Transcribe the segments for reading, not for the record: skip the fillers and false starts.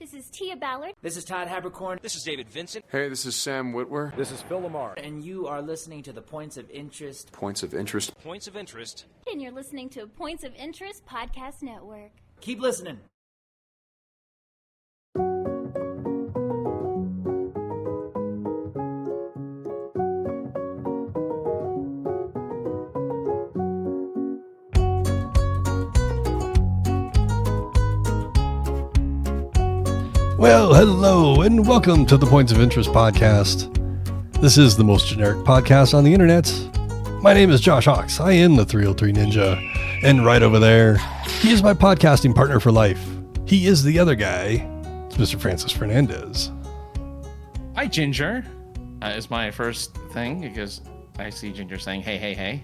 This is Tia Ballard. This is Todd Habercorn. This is David Vincent. Hey, this is Sam Witwer. This is Phil Lamar. And you are listening to the Points of Interest. Points of Interest. Points of Interest. And you're listening to Points of Interest Podcast Network. Keep listening. Well, hello, and welcome to the Points of Interest podcast. This is the most generic podcast on the internet. My name is Josh Hawks. I am the 303 Ninja. And right over there, he is my podcasting partner for life. He is the other guy. It's Mr. Francis Fernandez. Hi, Ginger. Is my first thing because I see Ginger saying, hey, hey, hey.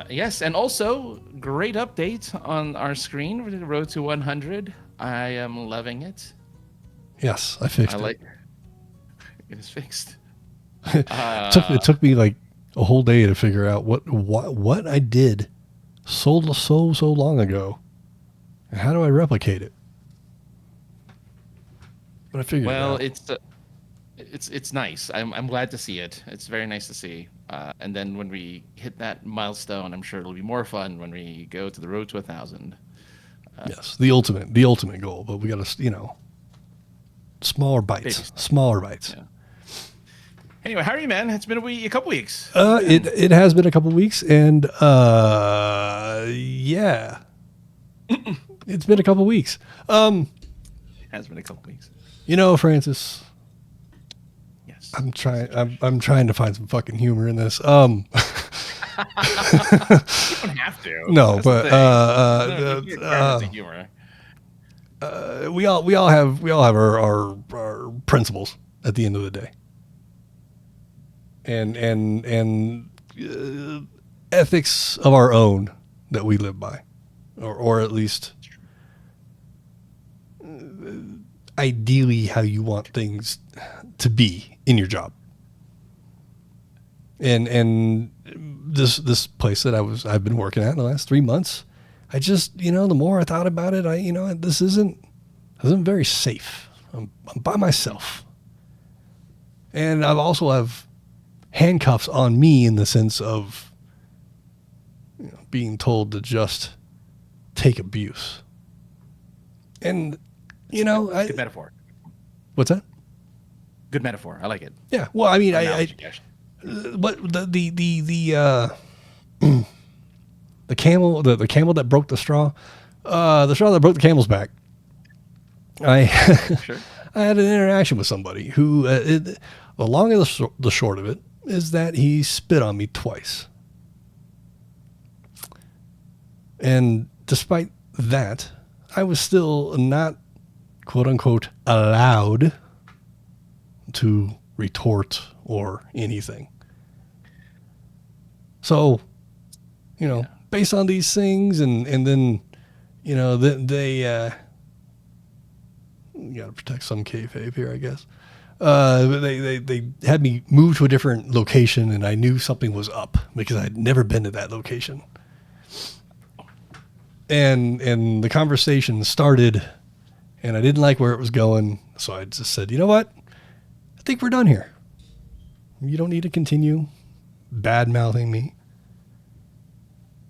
Yes, and also, great update on our screen for the road to 100. I am loving it. Yes, I fixed it. It is fixed. It took me like a whole day to figure out what I did so long ago, and how do I replicate it? But I figured. Well, it out. it's nice. I'm glad to see it. It's very nice to see. And then when we hit that milestone, I'm sure it'll be more fun when we go to the road to 1,000. Yes, the ultimate goal, but we got to, smaller bites. Yeah. Anyway, how are you, man? It's been a couple weeks. It has been a couple weeks, and yeah, it's been a couple weeks. It has been a couple weeks. Francis. Yes. I'm trying to find some fucking humor in this. You don't have to. No, but humor. We all have our principles at the end of the day, and ethics of our own that we live by, or at least ideally how you want things to be in your job. And this place that I've been working at in the last 3 months, I just, the more I thought about it, this isn't very safe. I'm by myself. And I also have handcuffs on me in the sense of being told to just take abuse. And, good metaphor. What's that? Good metaphor. I like it. Yeah. Well, I mean, but the camel that broke the straw that broke the camel's back. Sure. I had an interaction with somebody who, the long and the short of it is that he spit on me twice. And despite that, I was still not, quote unquote, allowed to retort or anything. So, based on these things and then, they you got to protect some kayfabe here, I guess. They had me move to a different location, and I knew something was up because I'd never been to that location. And the conversation started, and I didn't like where it was going, so I just said, you know what? I think we're done here. You don't need to continue bad-mouthing me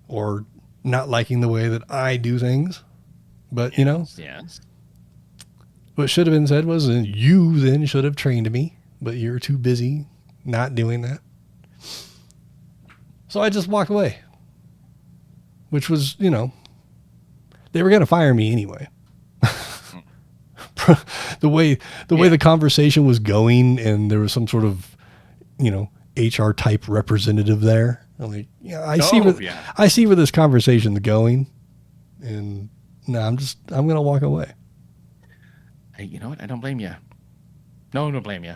or not liking the way that I do things. But, Yes. What should have been said was, you then should have trained me, but you're too busy not doing that. So I just walked away, which was, they were going to fire me anyway. The way the conversation was going, and there was some sort of, HR type representative there. I'm like, I see where this conversation is going, and I'm going to walk away. Hey, you know what? I don't blame you. No, I don't blame you.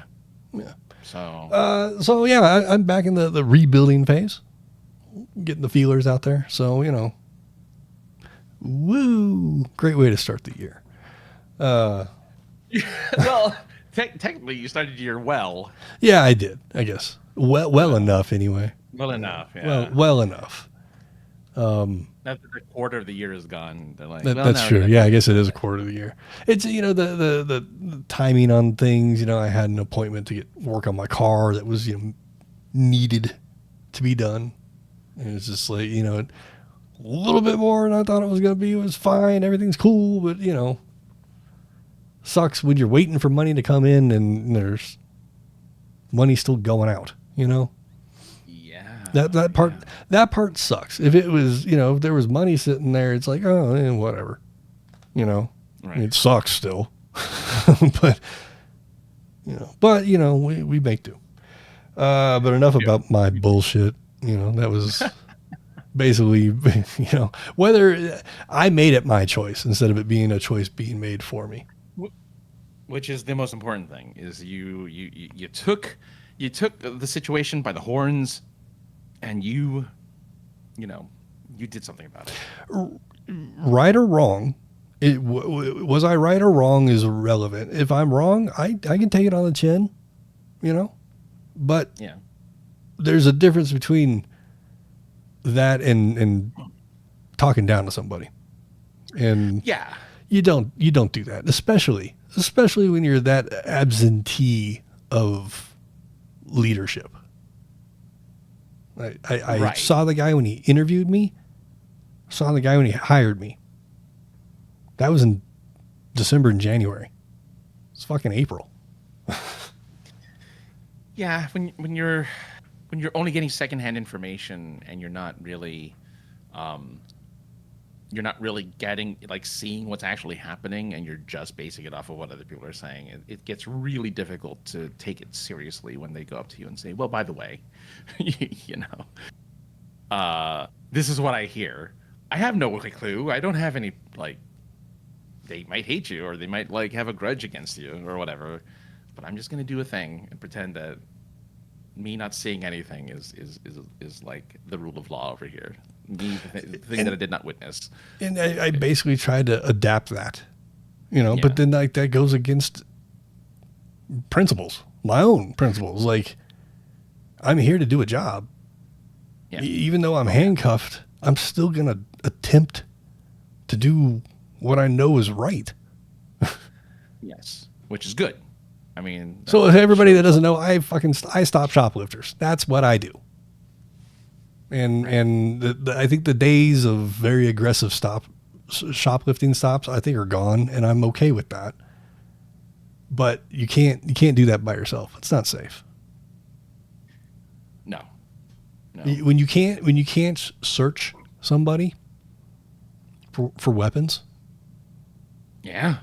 Yeah. So I'm back in the rebuilding phase, getting the feelers out there. So, woo, great way to start the year. Well, technically, you started your year well. Yeah, I did, I guess. Well enough, anyway. Well enough, yeah. Well enough. Now, After the quarter of the year is gone, they're like, that's true. Yeah, I guess it is a quarter of the year. It's, the timing on things. I had an appointment to get work on my car that was, needed to be done. And it's just like, a little bit more than I thought it was going to be. It was fine. Everything's cool. But, sucks when you're waiting for money to come in and there's money still going out, Yeah. That part sucks. If it was, if there was money sitting there, it's like, oh, whatever, Right. It sucks still, but we make do. But enough about my bullshit. That was basically, whether I made it my choice instead of it being a choice being made for me. Which is the most important thing, is you took the situation by the horns, and you did something about it. Right or wrong, was I right or wrong is irrelevant. If I'm wrong, I can take it on the chin, But yeah, there's a difference between that and talking down to somebody. And yeah, you don't do that, especially when you're that absentee of leadership. I right. saw the guy when he interviewed me, saw the guy when he hired me. That was in December and January. It's fucking April. Yeah, when you're only getting secondhand information and you're not really getting, like, seeing what's actually happening, and you're just basing it off of what other people are saying, it gets really difficult to take it seriously when they go up to you and say, well, by the way, this is what I hear. I have no clue. I don't have any, like, they might hate you, or they might, like, have a grudge against you or whatever, but I'm just going to do a thing and pretend that me not seeing anything is like the rule of law over here. The thing that I did not witness. And I basically tried to adapt that, Yeah. but then, like, that goes against principles, my own principles. Like, I'm here to do a job. Yeah. Even though I'm handcuffed, I'm still going to attempt to do what I know is right. Yes, which is good. I mean, So if everybody that doesn't know, I stop shoplifters. That's what I do. And I think the days of very aggressive shoplifting stops, I think, are gone, and I'm okay with that. But you can't do that by yourself. It's not safe. No. When you can't search somebody for weapons, Yeah.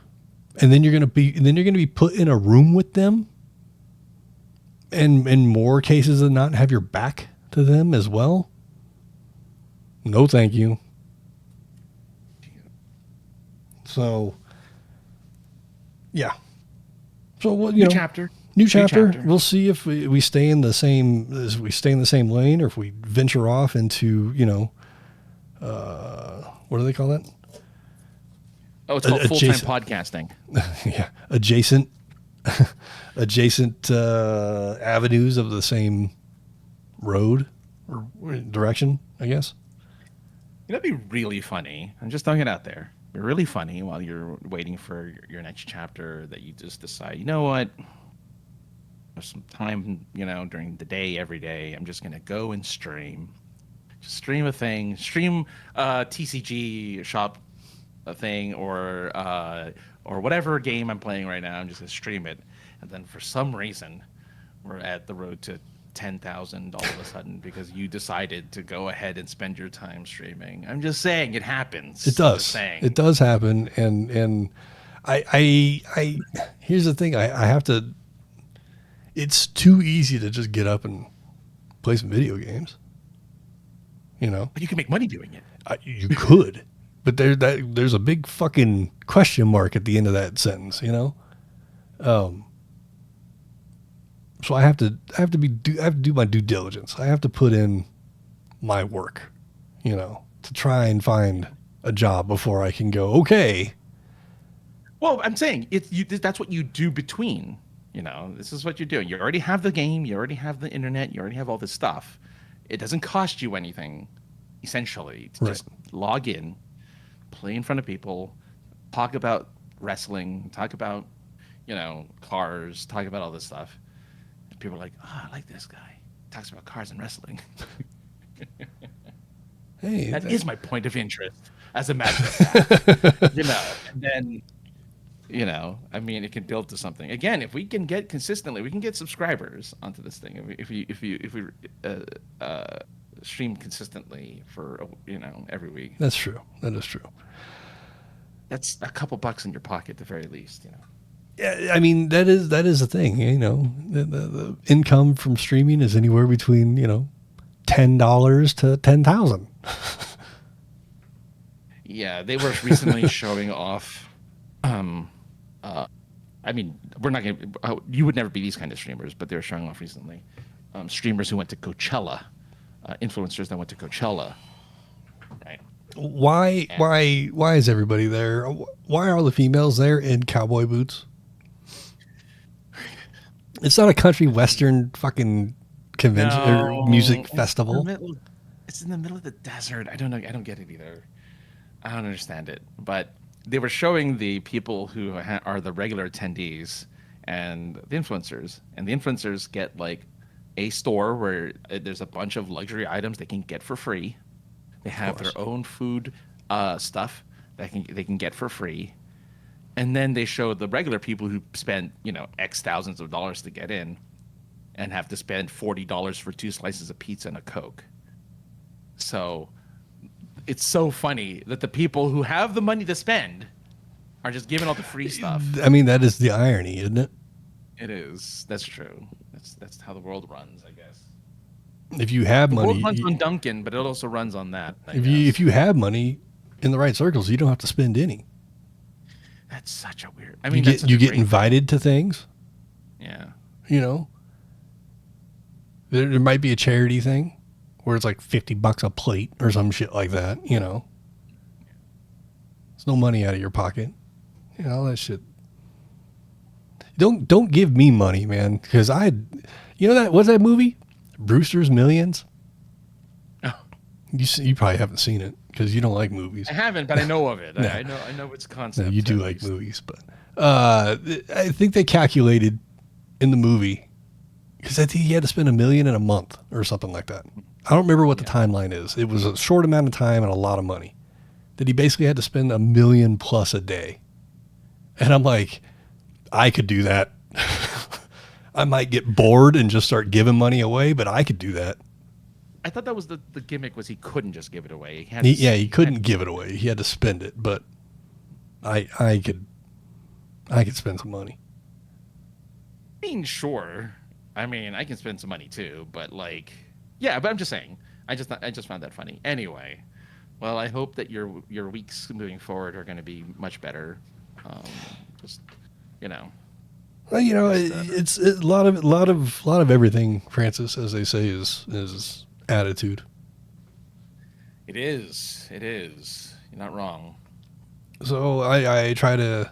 and then you're gonna be put in a room with them, and in more cases than not, have your back to them as well. No, thank you. So, yeah. So what? New chapter. New chapter. We'll see if we stay in the same lane, or if we venture off into, what do they call that? Oh, it's called full-time podcasting. Yeah, adjacent avenues of the same road or direction, I guess. That'd be really funny. I'm just throwing it out there. It'd be really funny while you're waiting for your next chapter, that you just decide, you know what? There's some time, during the day, every day, I'm just gonna go and stream. Just stream a thing. Stream TCG shop a thing, or whatever game I'm playing right now. I'm just gonna stream it, and then for some reason, we're at the road to 10,000 all of a sudden because you decided to go ahead and spend your time streaming. I'm just saying it happens. It does. It does happen, and I here's the thing. I have to. It's too easy to just get up and play some video games. But you can make money doing it. You could, but there's a big fucking question mark at the end of that sentence. So I have to do my due diligence. I have to put in my work, to try and find a job before I can go, okay. Well, I'm saying that's what you do between. This is what you're doing. You already have the game. You already have the internet. You already have all this stuff. It doesn't cost you anything, essentially, to just log in, play in front of people, talk about wrestling, talk about, cars, talk about all this stuff. And people are like, oh, I like this guy. Talks about cars and wrestling. Hey, that is my point of interest, as a matter of fact. And then, I mean, it can build to something. Again, if we can get consistently, we can get subscribers onto this thing. If we stream consistently for every week. That's true. That is true. That's a couple bucks in your pocket at the very least. Yeah, I mean that is the thing. The income from streaming is anywhere between $10 to $10,000. Yeah, they were recently showing off. I mean, we're not going to. You would never be these kind of streamers, but they were showing off recently. Streamers who went to Coachella, influencers that went to Coachella. Right. Why is everybody there? Why are all the females there in cowboy boots? It's not a country western fucking convention or music festival. It's in the middle of the desert. I don't know. I don't get it either. I don't understand it. But they were showing the people who are the regular attendees and the influencers. And the influencers get like a store where there's a bunch of luxury items they can get for free. They have their own food stuff that they can get for free. And then they show the regular people who spend, X thousands of dollars to get in and have to spend $40 for 2 slices of pizza and a Coke. So it's so funny that the people who have the money to spend are just giving all the free stuff. I mean, that is the irony, isn't it? It is. That's true. That's how the world runs, I guess. If you have money, the world runs on Dunkin', but it also runs on that. If you have money in the right circles, you don't have to spend any. That's such a weird. I mean, you get invited to things. Yeah. There might be a charity thing where it's like $50 a plate or some shit like that. There's no money out of your pocket. All that shit. Don't give me money, man, because what's that movie? Brewster's Millions. Oh. You probably haven't seen it because you don't like movies. I haven't, but I know of it. No. I know its concept. No, you do like movies, but I think they calculated in the movie because I think he had to spend $1 million in a month or something like that. I don't remember what the timeline is. It was a short amount of time and a lot of money. That he basically had to spend $1 million plus a day, and I'm like, I could do that. I might get bored and just start giving money away, but I could do that. I thought that was the gimmick was he couldn't just give it away. He couldn't give it away. He had to spend it, but I could spend some money. I mean, sure. I mean, I can spend some money too, but but I'm just saying. I just found that funny. Anyway, well, I hope that your weeks moving forward are going to be much better. Well, it's a lot of everything, Francis, as they say, is attitude. It is. You're not wrong. So I trying to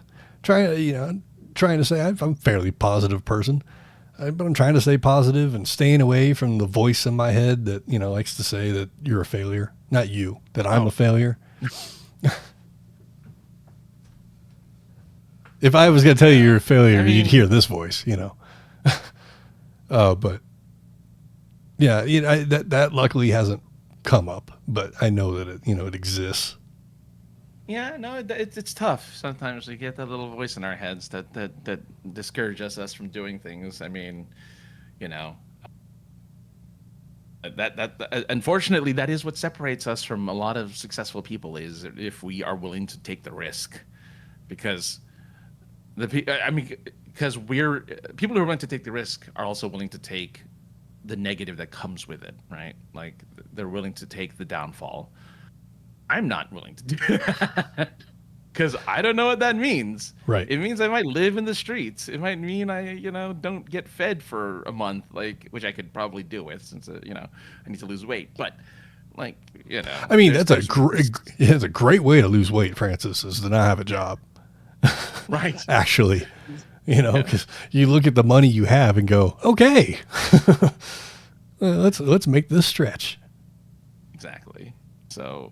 say I'm a fairly positive person, but I'm trying to stay positive and staying away from the voice in my head that likes to say that you're a failure. Not you, that I'm a failure. If I was going to tell you you're a failure, you'd hear this voice, but yeah, that luckily hasn't come up, but I know that it exists. Yeah, no, it's tough. Sometimes we get that little voice in our heads that discourages us from doing things. I mean, that unfortunately that is what separates us from a lot of successful people is if we are willing to take the risk, because we're people who are willing to take the risk are also willing to take the negative that comes with it, right? Like they're willing to take the downfall. I'm not willing to do that because I don't know what that means. Right. It means I might live in the streets. It might mean I, don't get fed for a month, which I could probably deal with since, I need to lose weight. But, I mean, that's a great way to lose weight, Francis, is to not have a job. Right. Actually, because you look at the money you have and go, okay, let's make this stretch. Exactly. So,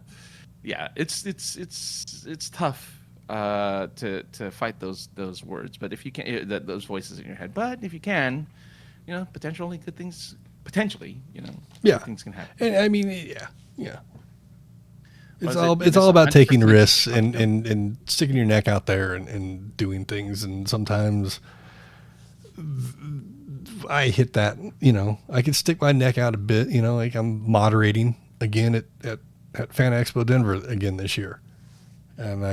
yeah, it's tough to fight those words, but if you can, those voices in your head. But if you can, potentially good things. Potentially, Yeah. good things can happen. And I mean, yeah. It's Was it- it's it all was about taking 100% risks and sticking your neck out there and doing things. And sometimes I hit that, I can stick my neck out a bit, like I'm moderating again at Fan Expo Denver again this year. And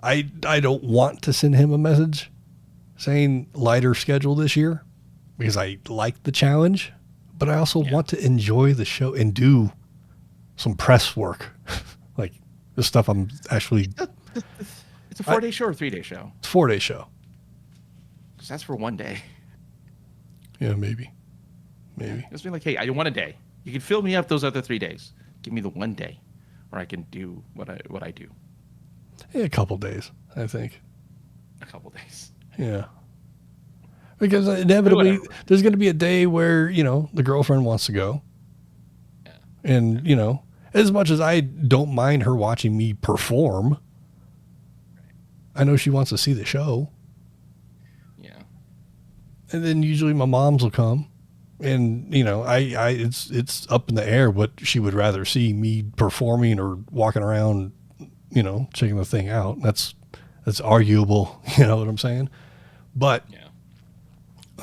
I don't want to send him a message saying lighter schedule this year because I like the challenge, but I also want to enjoy the show and do some press work, like the stuff I'm actually. It's a 4-day show or 3-day show? It's a 4-day show. Because that's for 1 day. Yeah, maybe. Just be like, hey, I want a day. You can fill me up those other 3 days. Give me the 1 day where I can do what I do. Yeah, a couple days, I think. A couple days. Yeah. Because inevitably there's going to be a day where, the girlfriend wants to go. Yeah. And, as much as I don't mind her watching me perform, I know she wants to see the show. Yeah. And then usually my moms will come and, it's up in the air what she would rather see, me performing or walking around, checking the thing out. That's arguable. You know what I'm saying? But,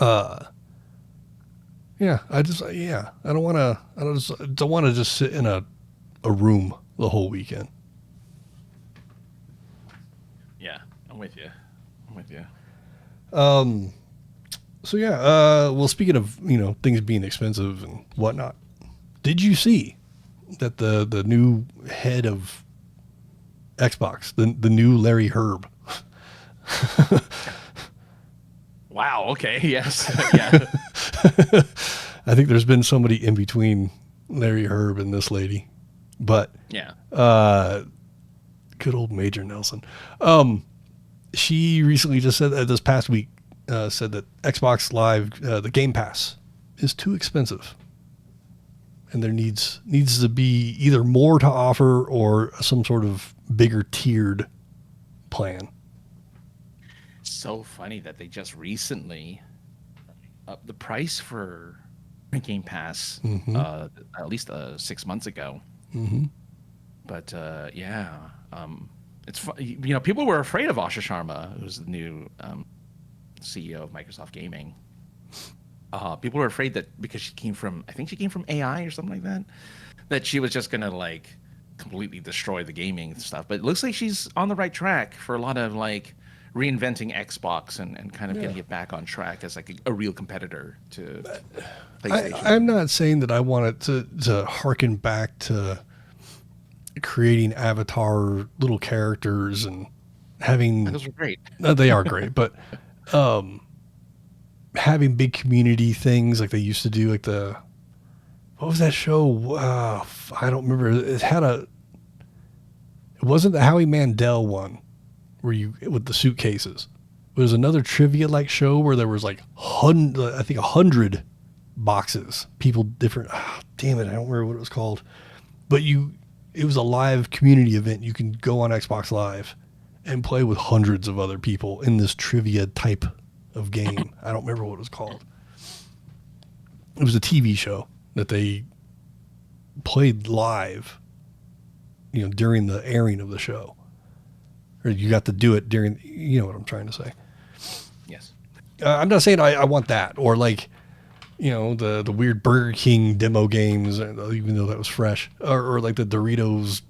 I don't want to just sit in a room the whole weekend. Yeah, I'm with you. So well, speaking of, things being expensive and whatnot, did you see that the new head of Xbox, the new Larry Herb? Wow. Okay. Yes. Yeah. I think there's been somebody in between Larry Herb and this lady, but Yeah. good old Major Nelson. She recently just said that this past week, said that Xbox Live, the GamePass, is too expensive, and there needs to be either more to offer or some sort of bigger tiered plan. So funny that they just recently upped the price for Game Pass, at least 6 months ago. Mm-hmm. But it's fun. People were afraid of Asha Sharma, who's the new CEO of Microsoft Gaming. People were afraid that because she came from AI or something like that she was just gonna completely destroy the gaming stuff. But it looks like she's on the right track for a lot of reinventing Xbox and kind of getting it back on track as a real competitor to PlayStation. I'm not saying that I want it to harken back to creating avatar little characters and having Those are great. They are great, but having big community things like they used to do, like what was that show? I don't remember. It wasn't the Howie Mandel one with the suitcases. There was another trivia show where there was 100 boxes, people different. Damn it, I don't remember what it was called, but it was a live community event. You can go on Xbox Live and play with hundreds of other people in this trivia type of game. I don't remember what it was called. It was a TV show that they played live, during the airing of the show. Or you got to do it during, what I'm trying to say. Yes. I'm not saying I want that, or the weird Burger King demo games, even though that was fresh, or the Doritos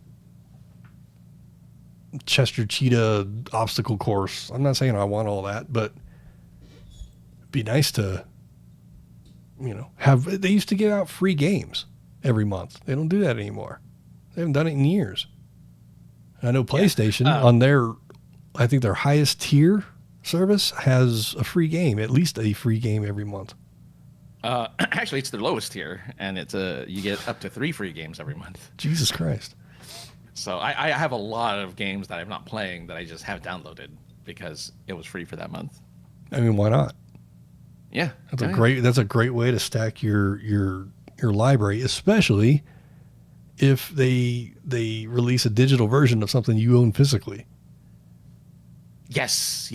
Chester Cheetah obstacle course. I'm not saying I want all that, but it'd be nice to, they used to give out free games every month. They don't do that anymore. They haven't done it in years. I know PlayStation on I think their highest tier service has a free game, at least a free game every month. Actually, it's their lowest tier, and it's you get up to 3 free games every month. Jesus Christ. So I have a lot of games that I'm not playing that I just have downloaded because it was free for that month. I mean, why not? Yeah, that's a great way to stack your library, especially if they release a digital version of something you own physically. Yes.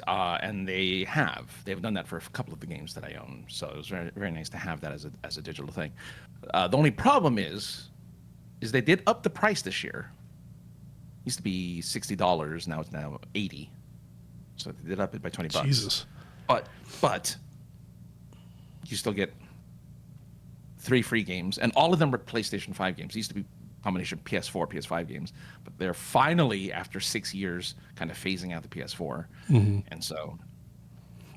And they've done that for a couple of the games that I own. So it was very, very nice to have that as a digital thing. The only problem is they did up the price this year. It used to be $60. Now it's $80. So they did up it by $20. Jesus. But you still get 3 free games, and all of them were PlayStation 5 games. It used to be a combination of PS4, PS5 games, but they're finally, after 6 years, kind of phasing out the PS4, and so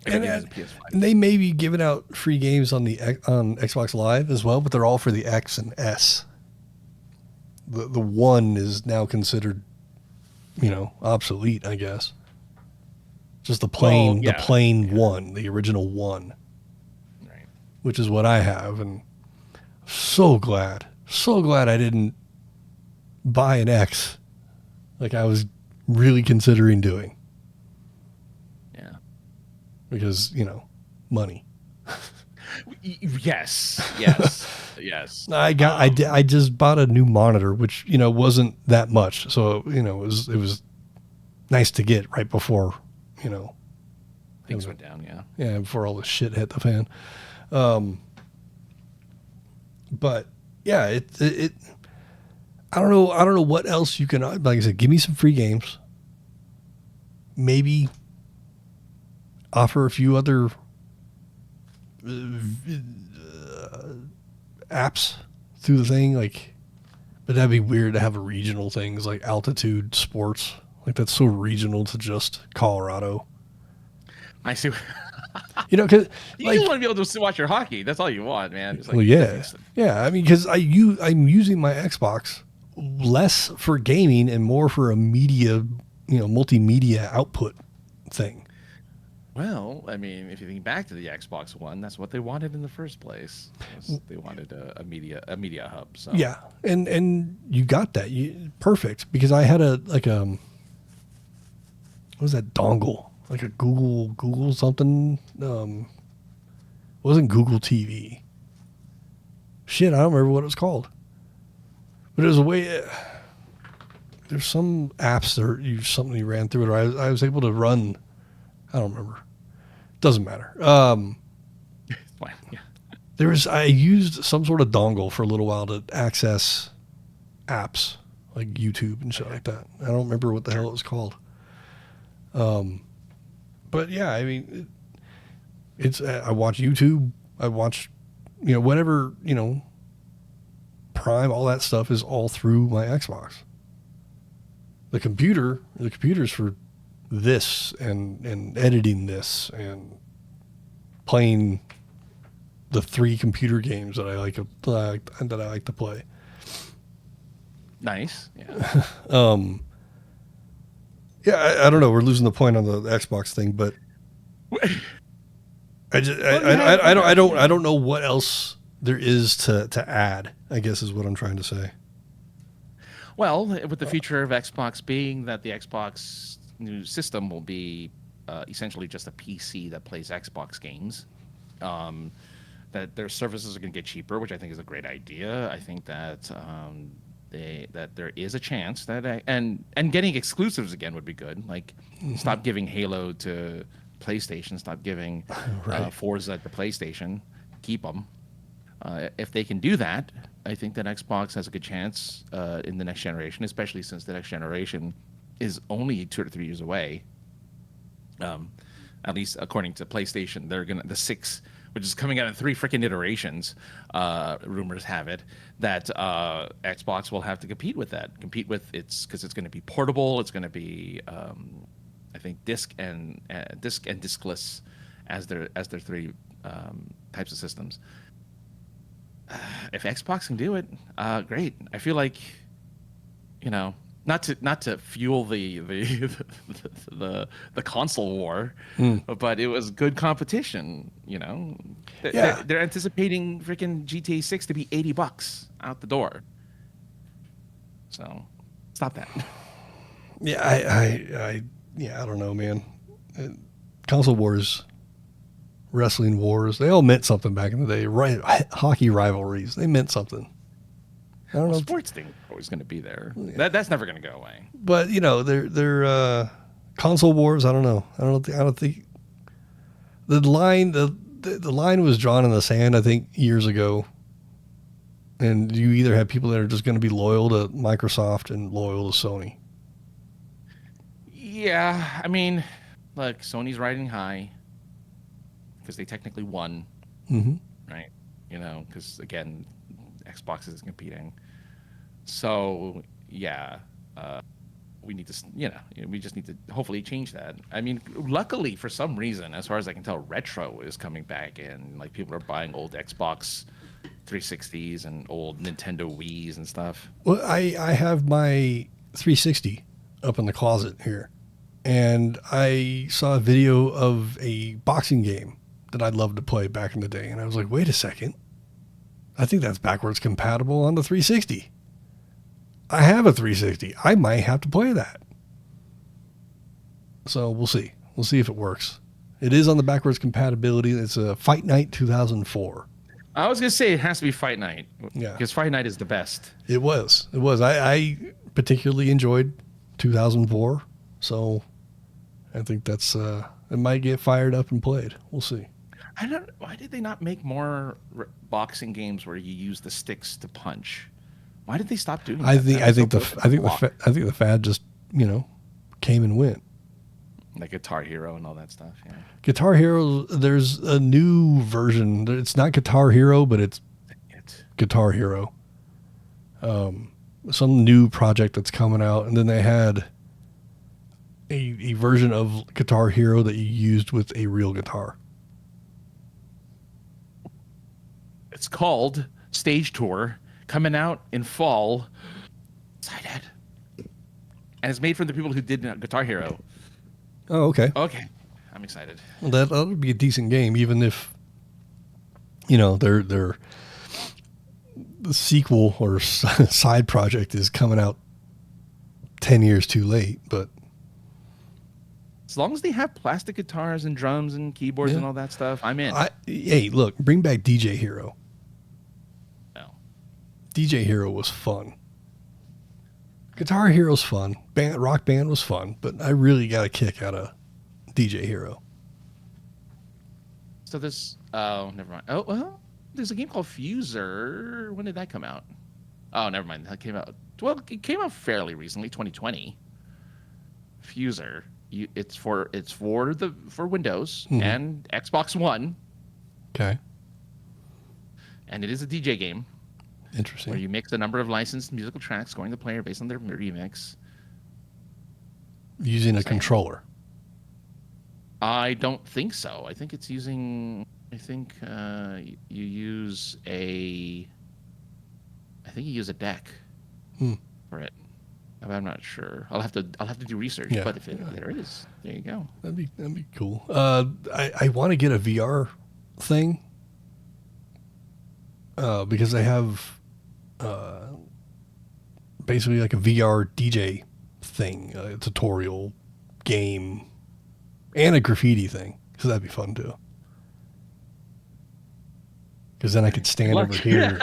everything is a PS5. And they may be giving out free games on Xbox Live as well, but they're all for the X and S. The one is now considered, obsolete, I guess. Just the plain one, the original one, right? Which is what I have, and so glad I didn't buy an X, like I was really considering doing. Yeah, because money. Yes. I just bought a new monitor, which wasn't that much, so it was nice to get right before things went down. Yeah, before all the shit hit the fan. But yeah, it I don't know what else you can, like I said, give me some free games. Maybe offer a few other apps through the thing, but that'd be weird to have a regional things like Altitude Sports. Like, that's so regional to just Colorado. I see. Because you just want to be able to watch your hockey. That's all you want, man. Well, yeah. I mean, because I'm using my Xbox less for gaming and more for a media, multimedia output thing. Well, I mean, if you think back to the Xbox One, that's what they wanted in the first place. They wanted a media hub. So yeah, and you got that. Perfect, because I had what was that dongle? Like a Google something. It wasn't Google TV. Shit, I don't remember what it was called. But it was a way. There's some apps that something you ran through it, or I was able to run. I don't remember. Doesn't matter. Fine. Yeah. I used some sort of dongle for a little while to access apps like YouTube and shit like that. I don't remember what the hell it was called. But yeah, I mean, I watch YouTube. I watch, whatever, Prime, all that stuff is all through my Xbox. The computer's for this and editing this and playing the 3 computer games that I like to play. Nice. Yeah. Yeah, I don't know. We're losing the point on the Xbox thing, but I don't know what else there is to add, I guess is what I'm trying to say. Well, with the future of Xbox being that the Xbox new system will be essentially just a PC that plays Xbox games, that their services are going to get cheaper, which I think is a great idea. I think that that there is a chance that and getting exclusives again would be good. Like, stop giving Halo to PlayStation, stop giving Forza to PlayStation, keep them. If they can do that, I think that Xbox has a good chance in the next generation, especially since the next generation is only 2 or 3 years away. At least according to PlayStation, they're gonna the 6, which is coming out in 3 freaking iterations. Rumors have it that Xbox will have to compete with because it's going to be portable. It's going to be, I think, disc and discless as their 3 types of systems. If Xbox can do it, great. I feel like, not to fuel the console war, but it was good competition. They're anticipating freaking GTA 6 to be $80 out the door. So stop that. Yeah, I don't know, man. Console wars, wrestling wars, they all meant something back in the day. Right, hockey rivalries, they meant something. I don't know. Sports thing always going to be there. Yeah. That's never going to go away. But they're console wars. I don't know. I don't think the line was drawn in the sand. I think years ago. And you either have people that are just going to be loyal to Microsoft and loyal to Sony. Yeah, I mean, look, Sony's riding high because they technically won, right? Because again, Xbox is competing. So yeah, we need to, we just need to hopefully change that. I mean, luckily for some reason, as far as I can tell, retro is coming back, and like people are buying old Xbox 360s and old Nintendo Wiis and stuff. Well, I have my 360 up in the closet here, and I saw a video of a boxing game that I'd love to play back in the day, and I was like, wait a second, I think that's backwards compatible on the 360. I have a 360. I might have to play that. So we'll see. We'll see if it works. It is on the backwards compatibility. It's a Fight Night 2004. I was going to say it has to be Fight Night. Yeah. Because Fight Night is the best. It was. I particularly enjoyed 2004. So I think that's, it might get fired up and played. We'll see. Why did they not make more boxing games where you use the sticks to punch? Why did they stop doing that? I think the fad just, came and went. Like Guitar Hero and all that stuff, yeah. Guitar Hero, there's a new version. It's not Guitar Hero, but it's Guitar Hero. Some new project that's coming out, and then they had a version of Guitar Hero that you used with a real guitar. It's called Stage Tour, coming out in fall. Excited. And it's made from the people who did Guitar Hero. Oh, okay. Okay. I'm excited. Well, that'll be a decent game, even if, their the sequel or side project is coming out 10 years too late. But as long as they have plastic guitars and drums and keyboards and all that stuff, I'm in. Hey, look, bring back DJ Hero. No. DJ Hero was fun. Guitar Hero's fun. Rock Band was fun, but I really got a kick out of DJ Hero. So this, never mind. Oh, well, there's a game called Fuser. When did that come out? Oh, never mind. That came out. Well, it came out fairly recently, 2020. Fuser. It's for Windows and Xbox One. Okay. And it is a DJ game. Interesting. Where you mix a number of licensed musical tracks going to the player based on their remix. Using a controller. I don't think so. I think it's using. I think you use a. I think you use a deck for it. I'm not sure. I'll have to do research. Yeah. But if there it is, there you go. That'd be cool. I want to get a VR thing because they have basically like a VR DJ thing, a tutorial game, and a graffiti thing. So that'd be fun too. Because then I could stand over here.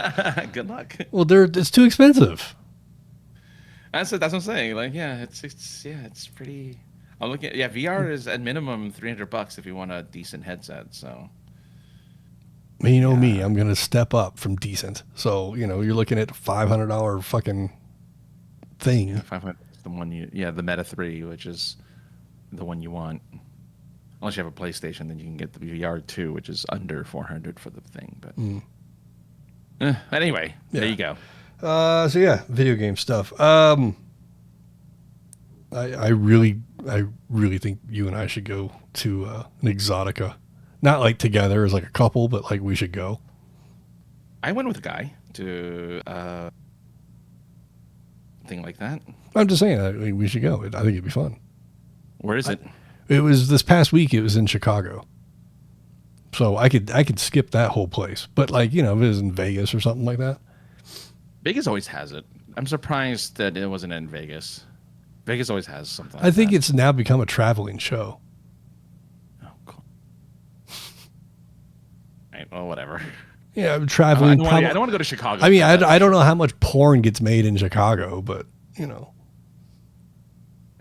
Good luck. Well, it's too expensive. That's what I'm saying. Like, yeah, it's pretty. I'm looking at VR is at minimum $300 if you want a decent headset. So. You know me, I'm gonna step up from decent. So you're looking at $500 fucking thing. Yeah, 500. The one the Meta 3, which is the one you want. Unless you have a PlayStation, then you can get the VR 2, which is under $400 for the thing. But anyway, there you go. So yeah, video game stuff. I really think you and I should go to an Exotica. Not like together as like a couple, but like we should go. I went with a guy to thing like that. I'm just saying, we should go. I think it'd be fun. Where is it? It was this past week. It was in Chicago, so I could skip that whole place. But if it was in Vegas or something like that. Vegas always has it. I'm surprised that it wasn't in Vegas. Vegas always has something. I think it's now become a traveling show. Oh, cool. Right, well, whatever. Yeah, I'm I traveling. don't want to go to Chicago. I mean, I don't know how much porn gets made in Chicago, but you know.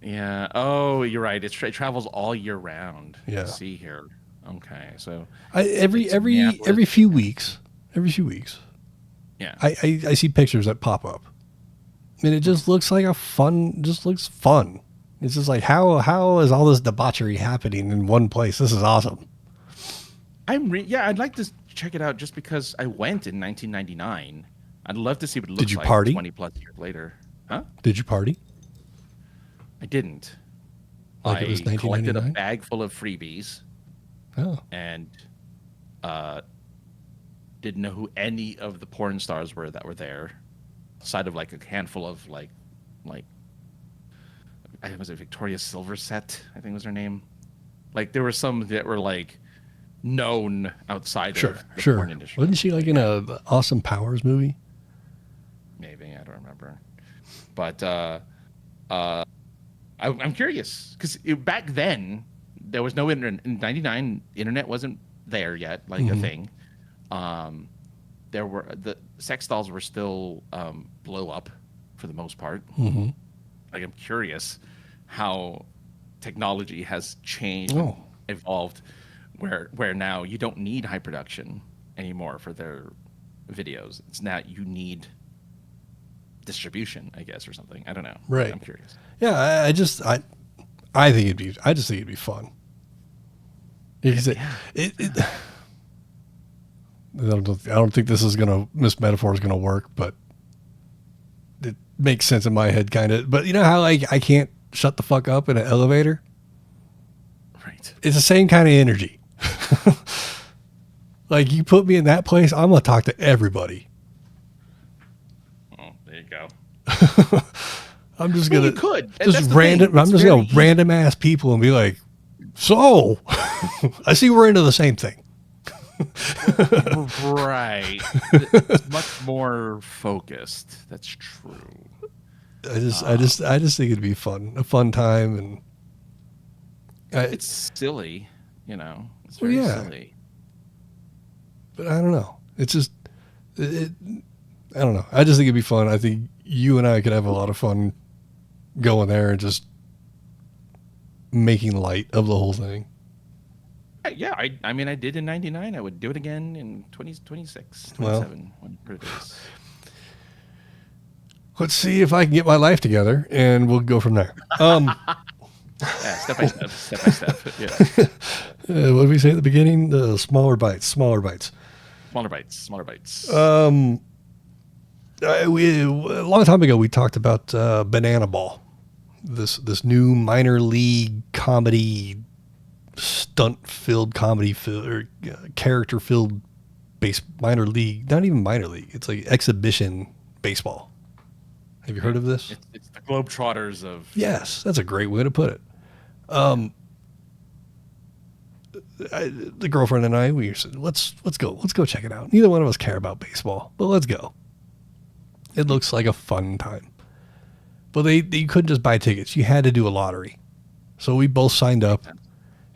Yeah. Oh, you're right. It travels all year round. Yeah. See here. Okay. So every few weeks. Yeah. I see pictures that pop up. And it just looks like looks fun. It's just like, how is all this debauchery happening in one place? This is awesome. I'd like to check it out just because I went in 1999. I'd love to see what it looks Did you like party? 20 plus years later. Huh? Did you party? I didn't. Like it was I collected a 1999? bag full of freebies Oh. and didn't know who any of the porn stars were that were there. Aside of like a handful of like I think it was a Victoria Silverset, I think was her name. Like there were some that were like known outside of the porn industry. Wasn't she like in a Austin Powers movie? Maybe, I don't remember. But I'm curious because back then there was no internet. In '99, internet wasn't there yet, like a thing. There were the sex dolls were still blow up for the most part. Mm-hmm. Like I'm curious how technology has changed, evolved, where now you don't need high production anymore for their videos. It's now you need distribution, I guess, or something. I don't know. Right. I'm curious. Yeah, I just think it'd be fun. Because I don't think this metaphor is gonna work, but it makes sense in my head, kind of. But you know how like I can't shut the fuck up in an elevator? Right. It's the same kind of energy. Like you put me in that place, I'm gonna talk to everybody. Oh, there you go. I'm just gonna you could. just random. I'm just gonna random ass people and be like, so I see we're into the same thing. Right. It's much more focused. That's true. I just think it'd be fun, a fun time, and it's silly, you know. It's very silly. But I don't know. It's just, I don't know. I just think it'd be fun. I think you and I could have a lot of fun going there and just making light of the whole thing. Yeah, I mean, I did in 99. I would do it again in 2026, 27, Well, whenever it is. Let's see if I can get my life together, and we'll go from there. Yeah, step by step. Yeah. What did we say at the beginning? The smaller bites. Smaller bites. A long time ago, we talked about Banana Ball, this new minor league comedy, stunt-filled comedy, or character-filled minor league. Not even minor league. It's like exhibition baseball. Have you heard of this? It's the Globetrotters of... Yes, that's a great way to put it. The girlfriend and I, we said, let's go check it out. Neither one of us care about baseball, but let's go. It looks like a fun time. But you couldn't just buy tickets. You had to do a lottery. So we both signed up,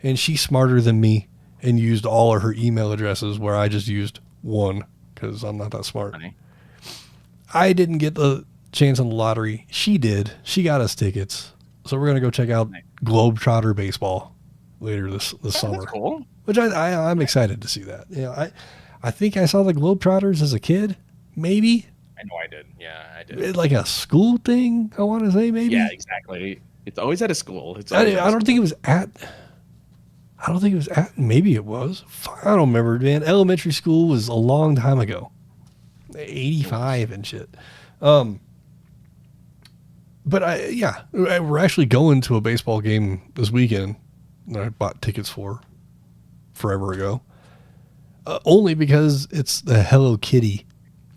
and she's smarter than me and used all of her email addresses where I just used one because I'm not that smart. Funny. I didn't get the chance on the lottery. She did. She got us tickets. So we're going to go check out Globetrotter baseball later this summer. That's cool. Which I'm excited to see that. You know, I think I saw the Globetrotters as a kid, maybe. I know I did. Yeah, I did. Like a school thing, I want to say, maybe. Yeah, exactly. It's always at a school. I don't think it was at. Maybe it was. I don't remember, man. Elementary school was a long time ago. 85 and shit. But we're actually going to a baseball game this weekend that I bought tickets for forever ago. Only because it's the Hello Kitty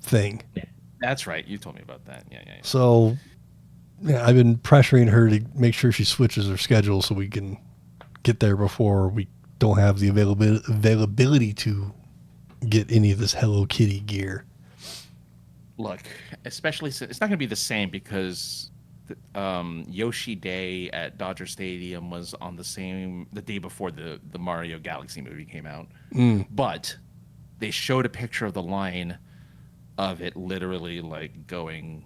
thing. Yeah, that's right. You told me about that. Yeah. So, I've been pressuring her to make sure she switches her schedule so we can get there before we don't have the availability to get any of this Hello Kitty gear. Look, especially since it's not going to be the same because Yoshi Day at Dodger Stadium was on the day before the Mario Galaxy movie came out. But they showed a picture of the line of it literally like going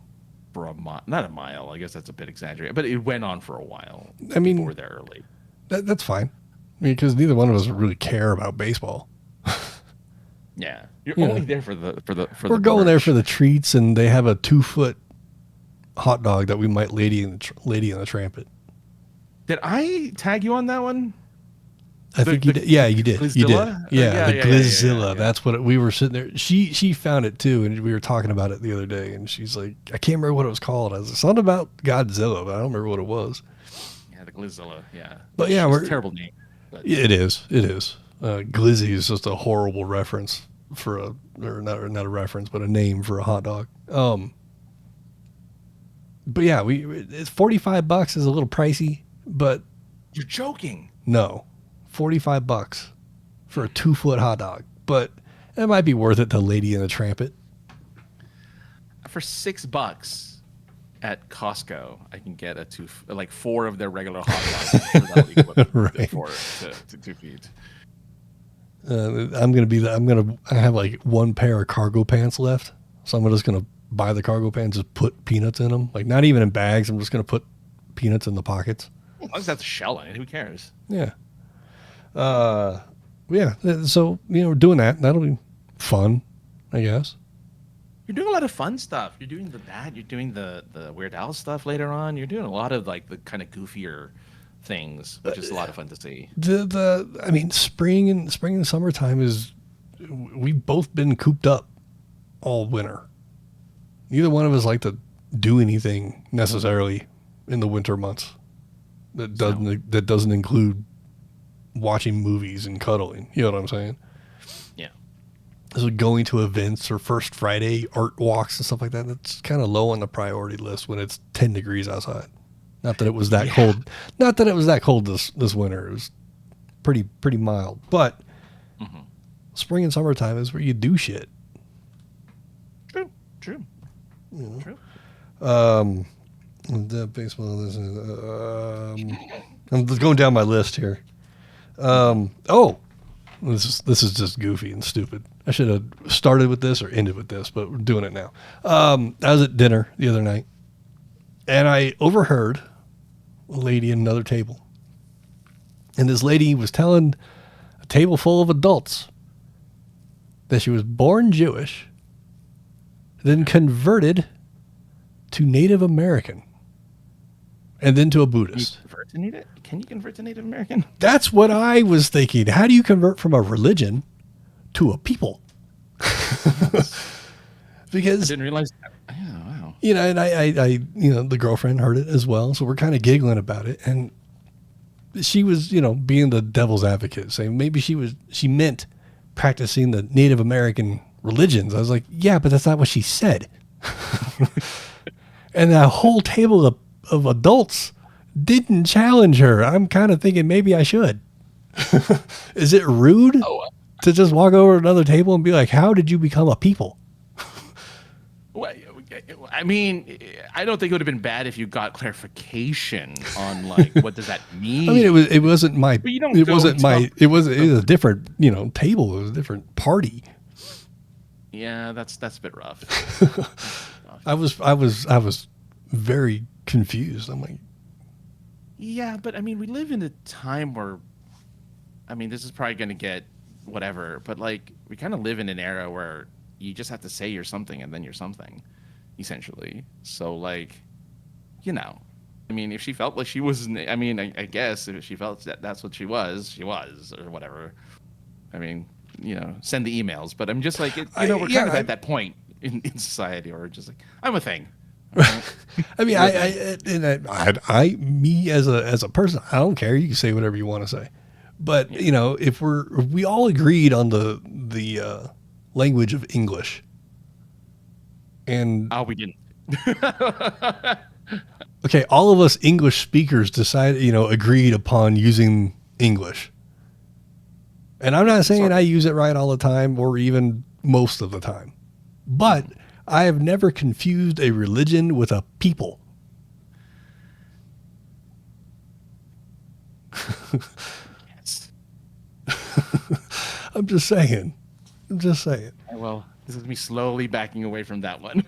for a mile, not a mile. I guess that's a bit exaggerated, but it went on for a while. I mean, before there early. That's fine. I mean, because neither one of us really care about baseball. Yeah, you're Yeah. only there for the We're going there for the treats, and they have a 2-foot hot dog that we might Lady in the Tramp it. Did I tag you on that one? I think you did. Yeah, you did. You did. Glizzilla? Yeah, the yeah, Glizzilla. yeah. That's what we were sitting there. She found it too, and we were talking about it the other day. And she's like, I can't remember what it was called. I was like, something about Godzilla, but I don't remember what it was. Yeah, the Glizzilla. Yeah, But yeah, it's a terrible name. But It is. It is. Glizzy is just a horrible reference for or not a reference, but a name for a hot dog. But yeah, it's $45 is a little pricey, but you're joking. no, $45 for a 2-foot hot dog, but it might be worth it to Lady in the Tramp it. For $6 at Costco, I can get like 4 of their regular hot dogs. Right. To 2 feet. I have like one pair of cargo pants left, so I'm just gonna buy the cargo pants, just put peanuts in them, like not even in bags. I'm just gonna put peanuts in the pockets. As long as that's a shell in it, who cares? Yeah. Yeah. So, we're doing that. That'll be fun, I guess. You're doing a lot of fun stuff. You're doing you're doing the Weird Al stuff later on. You're doing a lot of like the kind of goofier things, which is a lot of fun to see. I mean, spring and summertime we've both been cooped up all winter. Neither one of us like to do anything necessarily in the winter months that doesn't include watching movies and cuddling. You know what I'm saying? Yeah. So going to events or First Friday art walks and stuff like that, that's kind of low on the priority list when it's 10 degrees outside. Not that it was that cold. Not that it was that cold this winter. It was pretty mild. But spring and summertime is where you do shit. True. True. The baseball. I'm just going down my list here. This is just goofy and stupid. I should have started with this or ended with this, but we're doing it now. I was at dinner the other night, and I overheard a lady at another table. And this lady was telling a table full of adults that she was born Jewish, then converted to Native American, and then to a Buddhist. Can you convert to Native American? That's what I was thinking. How do you convert from a religion to a people? Because I didn't realize that. Yeah, wow. And I the girlfriend heard it as well, so we're kind of giggling about it, and she was, being the devil's advocate, saying maybe she meant practicing the Native American religions. I was like, yeah, but that's not what she said. And that whole table of adults didn't challenge her. I'm kind of thinking maybe I should. Is it rude to just walk over to another table and be like, how did you become a people? Well, I mean, I don't think it would have been bad if you got clarification on like what does that mean. I mean, it wasn't my. But you don't it go wasn't and my. talk- It was a different table. It was a different party. Yeah, that's a bit rough. I was very confused. I'm like, Yeah, but I mean, we live in a time where, I mean, this is probably going to get whatever, but like we kind of live in an era where you just have to say you're something and then you're something, essentially. So like, I mean, if she felt like she was, I mean, I guess if she felt that that's what she was, or whatever. I mean, send the emails, but I'm just like, we're kind of at that point in society, or just like, I'm a thing. I mean, I me as a person, I don't care. You can say whatever you want to say, but if we all agreed on the language of English, and we didn't. okay, all of us English speakers agreed upon using English, and I'm not saying I use it right all the time or even most of the time, but I have never confused a religion with a people. Yes. I'm just saying. I'm just saying. Well, this is me slowly backing away from that one.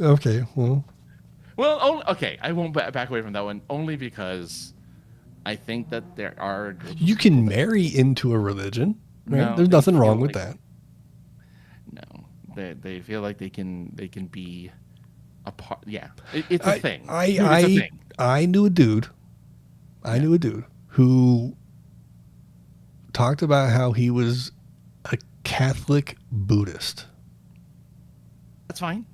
Okay, well. Well, okay, I won't back away from that one only because I think that there are. You can marry into a religion, right? No, There's they nothing feel wrong with like- that. No, they feel like they can be a part. Yeah, it's a I- thing. I Dude, it's a I thing. I knew a dude. I knew a dude who talked about how he was a Catholic Buddhist. That's fine.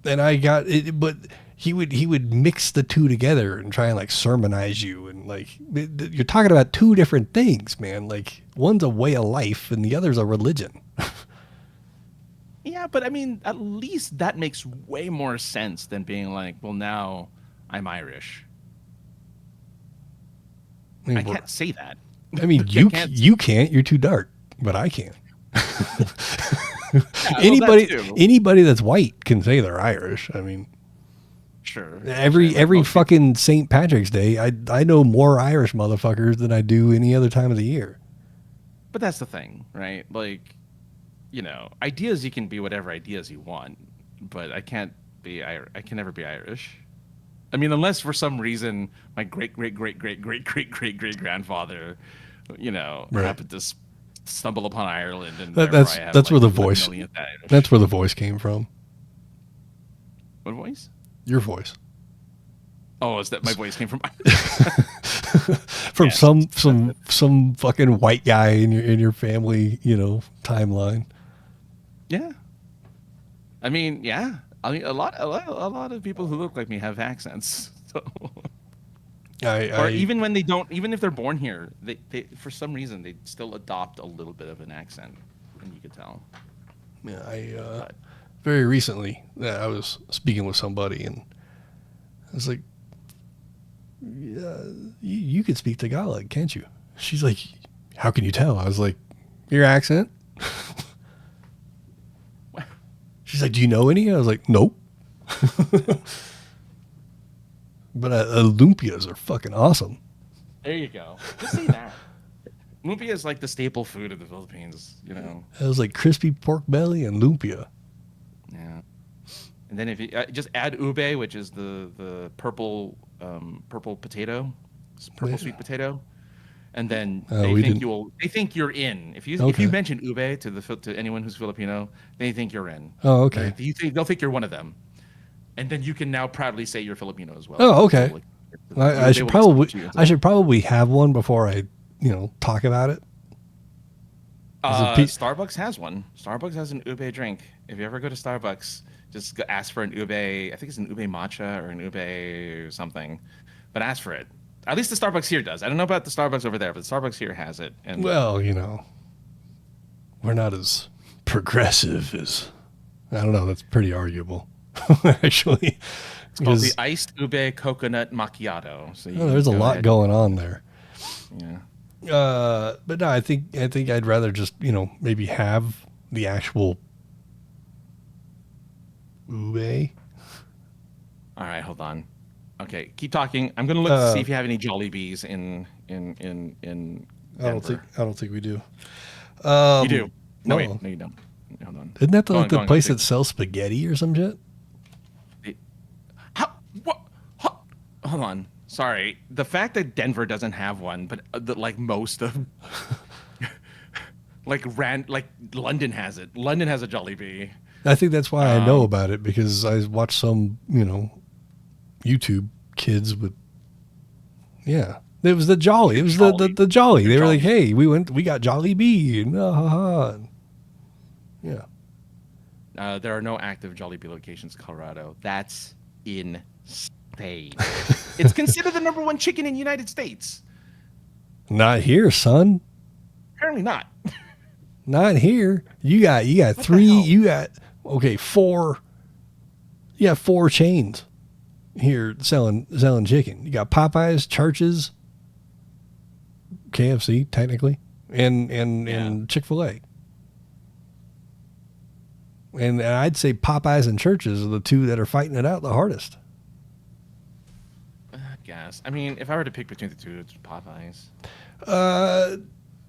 And I got it, but he would mix the two together and try and like sermonize you, and like you're talking about two different things, man. Like one's a way of life and the other's a religion. Yeah, but I mean, at least that makes way more sense than being like, well, now I'm Irish. I can't say that. I mean, you can't. You're too dark, but I can. Anybody that's white can say they're Irish. I mean, Sure. every fucking St. Patrick's Day, I know more Irish motherfuckers than I do any other time of the year. But that's the thing, right? Like, ideas, you can be whatever ideas you want, but I can't be Irish. I can never be Irish. I mean, unless for some reason my great grandfather, happened to stumble upon Ireland, and That's where the voice. That's where the voice came from. What voice? Your voice. Oh, is that my voice came from? From some fucking white guy in your family, timeline. Yeah. I mean, yeah. I mean, a lot of people who look like me have accents. So. Or even when they don't, even if they're born here, they for some reason they still adopt a little bit of an accent, and you could tell. Yeah, very recently I was speaking with somebody, and I was like, "Yeah, you could speak Tagalog, can't you?" She's like, "How can you tell?" I was like, "Your accent." She's like, "Do you know any?" I was like, "Nope." But lumpias are fucking awesome. There you go. Just say that. Lumpia is like the staple food of the Philippines, It was like crispy pork belly and lumpia. Yeah. And then if you just add ube, which is the purple potato, purple sweet potato, and then they think you're in. If you mention ube to anyone who's Filipino, they think you're in. Oh, okay. They'll think you're one of them. And then you can now proudly say you're Filipino as well. Oh, okay. I should probably have one before I, talk about it. Starbucks has one. Starbucks has an ube drink. If you ever go to Starbucks, just ask for an ube. I think it's an ube matcha or an ube or something, but ask for it. At least the Starbucks here does. I don't know about the Starbucks over there, but the Starbucks here has it. And well, we're not as progressive as, I don't know. That's pretty arguable. Actually, it's called the iced ube coconut macchiato. So there's a lot going on there. Yeah. But no, I think I'd rather just maybe have the actual ube. All right, hold on. Okay, keep talking. I'm gonna look to see if you have any Jollibees in Denver. I don't think we do. You do? No, wait, no, you don't. Hold on. Isn't that the place that sells spaghetti or some shit? What? Hold on. Sorry. The fact that Denver doesn't have one, but most of, London has it. London has a Jollibee. I think that's why I know about it, because I watched some, YouTube kids with. Yeah, it was the Jolly. It was the Jolly. They were like, "Hey, we got Jollibee," and yeah. There are no active Jollibee locations in Colorado. That's insane. It's considered the number one chicken in the United States. Not here, son. Apparently not. Not here. You got three. You got four. You got 4 chains here selling chicken. You got Popeyes, Church's, KFC technically, and Chick-fil-A. And I'd say Popeyes and Church's are the two that are fighting it out the hardest. I guess. I mean, if I were to pick between the two, it's Popeyes.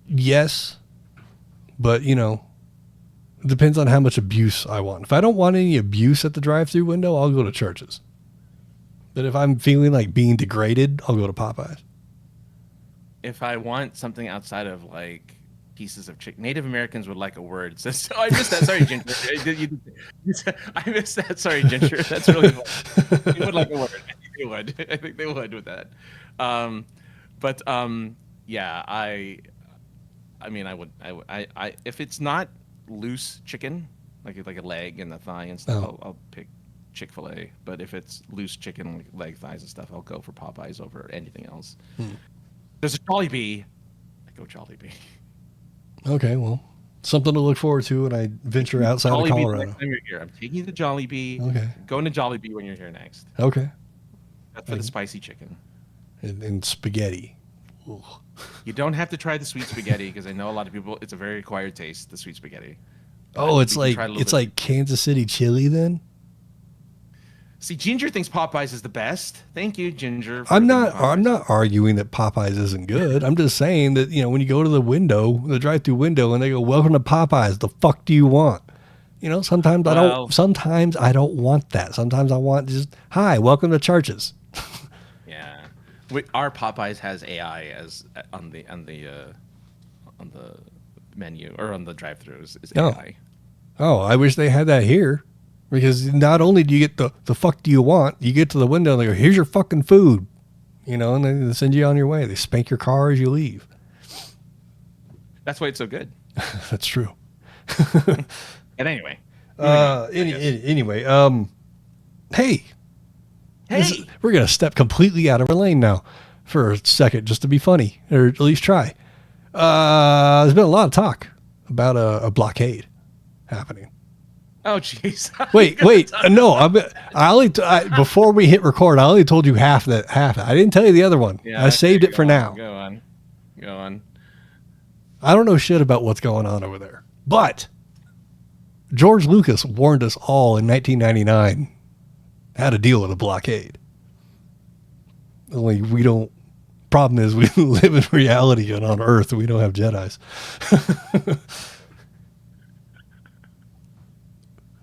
Yes, But, you know, it depends on how much abuse I want. If I don't want any abuse at the drive-through window, I'll go to Church's. But if I'm feeling like being degraded, I'll go to Popeyes. If I want something outside of like pieces of chicken, Native Americans would like a word. So I missed that. Sorry, Ginger. I missed that. Sorry, Ginger. That's really funny. They would like a word. I think they would. I think they would with that. Yeah. I mean, I would. If it's not loose chicken, like a leg and the thigh and stuff, I'll pick Chick-fil-A. But if it's loose chicken, like leg, thighs and stuff, I'll go for Popeyes over anything else. There's a Jollibee. I go Jollibee. Okay, well, something to look forward to when I venture outside of Colorado. Next time you're here. I'm taking you to Jollibee. Okay. Going to Jollibee when you're here next. Okay. That's for the spicy chicken. And spaghetti. Ugh. You don't have to try the sweet spaghetti because I know a lot of people. It's a very acquired taste. The sweet spaghetti. Oh, it's like Kansas City chili then. See, Ginger thinks Popeyes is the best. Thank you, Ginger. I'm not arguing that Popeyes isn't good. I'm just saying that, you know, when you go to the drive-through window, and they go, "Welcome to Popeyes," the fuck do you want? You know, sometimes I don't want that. Sometimes I want just, "Hi, welcome to Church's." Yeah, our Popeyes has AI as on the menu or on the drive-throughs is AI. Oh, I wish they had that here. Because not only do you get the fuck do you want, you get to the window and they go, "Here's your fucking food." You know, and they send you on your way. They spank your car as you leave. That's why it's so good. That's true. And anyway. Anyway, hey. We're going to step completely out of our lane now for a second just to be funny, or at least try. There's been a lot of talk about a blockade happening. Oh, jeez. Wait. No, before we hit record, I only told you half. I didn't tell you the other one. Yeah, I saved it for now. Go on. I don't know shit about what's going on over there. But George Lucas warned us all in 1999 how to deal with a blockade. Only we don't. Problem is, we live in reality and on Earth, we don't have Jedis.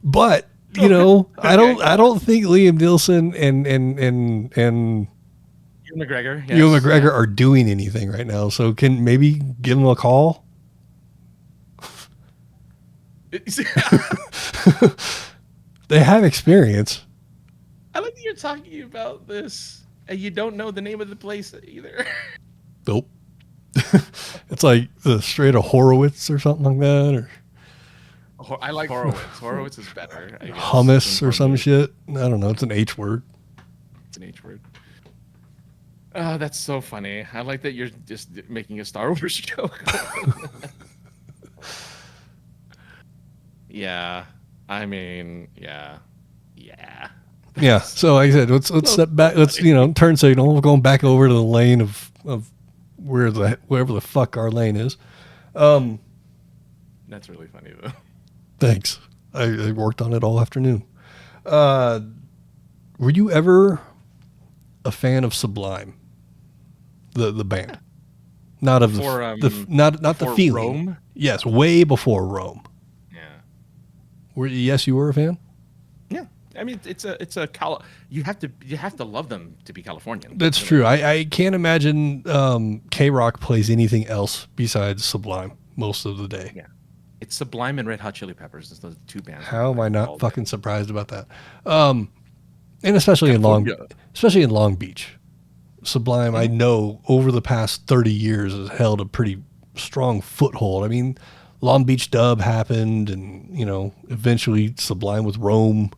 But, you know, I don't think Liam Neeson and Ewan McGregor, yes. Ewan McGregor are doing anything right now. So can maybe give them a call? They have experience. I like that you're talking about this and you don't know the name of the place either. Nope. It's like the Strait of Horowitz or something like that, or I like Horowitz. Horowitz is better. I guess. Hummus or some shit. I don't know. It's an H word. It's an H word. Oh, that's so funny. I like that you're just making a Star Wars joke. Yeah. I mean, yeah. Yeah. So like I said, let's step back. Let's, you know, turn signal. We're going back over to the lane of wherever the fuck our lane is. That's really funny though. Thanks. I worked on it all afternoon. Were you ever a fan of Sublime, the band? Not of not the feeling. Rome? Yes, way before Rome. Yeah. You were a fan? Yeah. I mean, you have to love them to be Californian. That's true. I can't imagine K-Rock plays anything else besides Sublime most of the day. Yeah. It's Sublime and Red Hot Chili Peppers. It's those two bands. How am I not fucking surprised about that? And especially in Long Beach. Sublime, I know over the past 30 years has held a pretty strong foothold. I mean, Long Beach Dub happened, and, you know, eventually Sublime with Rome,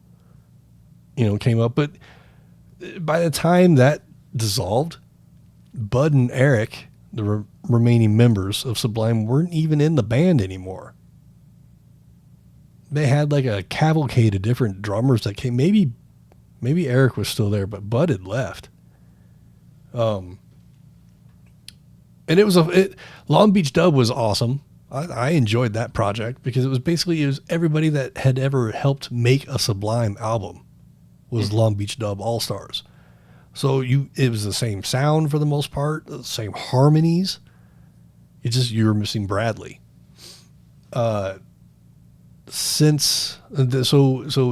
you know, came up. But by the time that dissolved, Bud and Eric, the remaining members of Sublime, weren't even in the band anymore. They had like a cavalcade of different drummers that came. Maybe Eric was still there, but Bud had left. And Long Beach Dub was awesome. I enjoyed that project because it was everybody that had ever helped make a Sublime album was Long Beach Dub All Stars. So it was the same sound for the most part, the same harmonies. It's just you were missing Bradley. So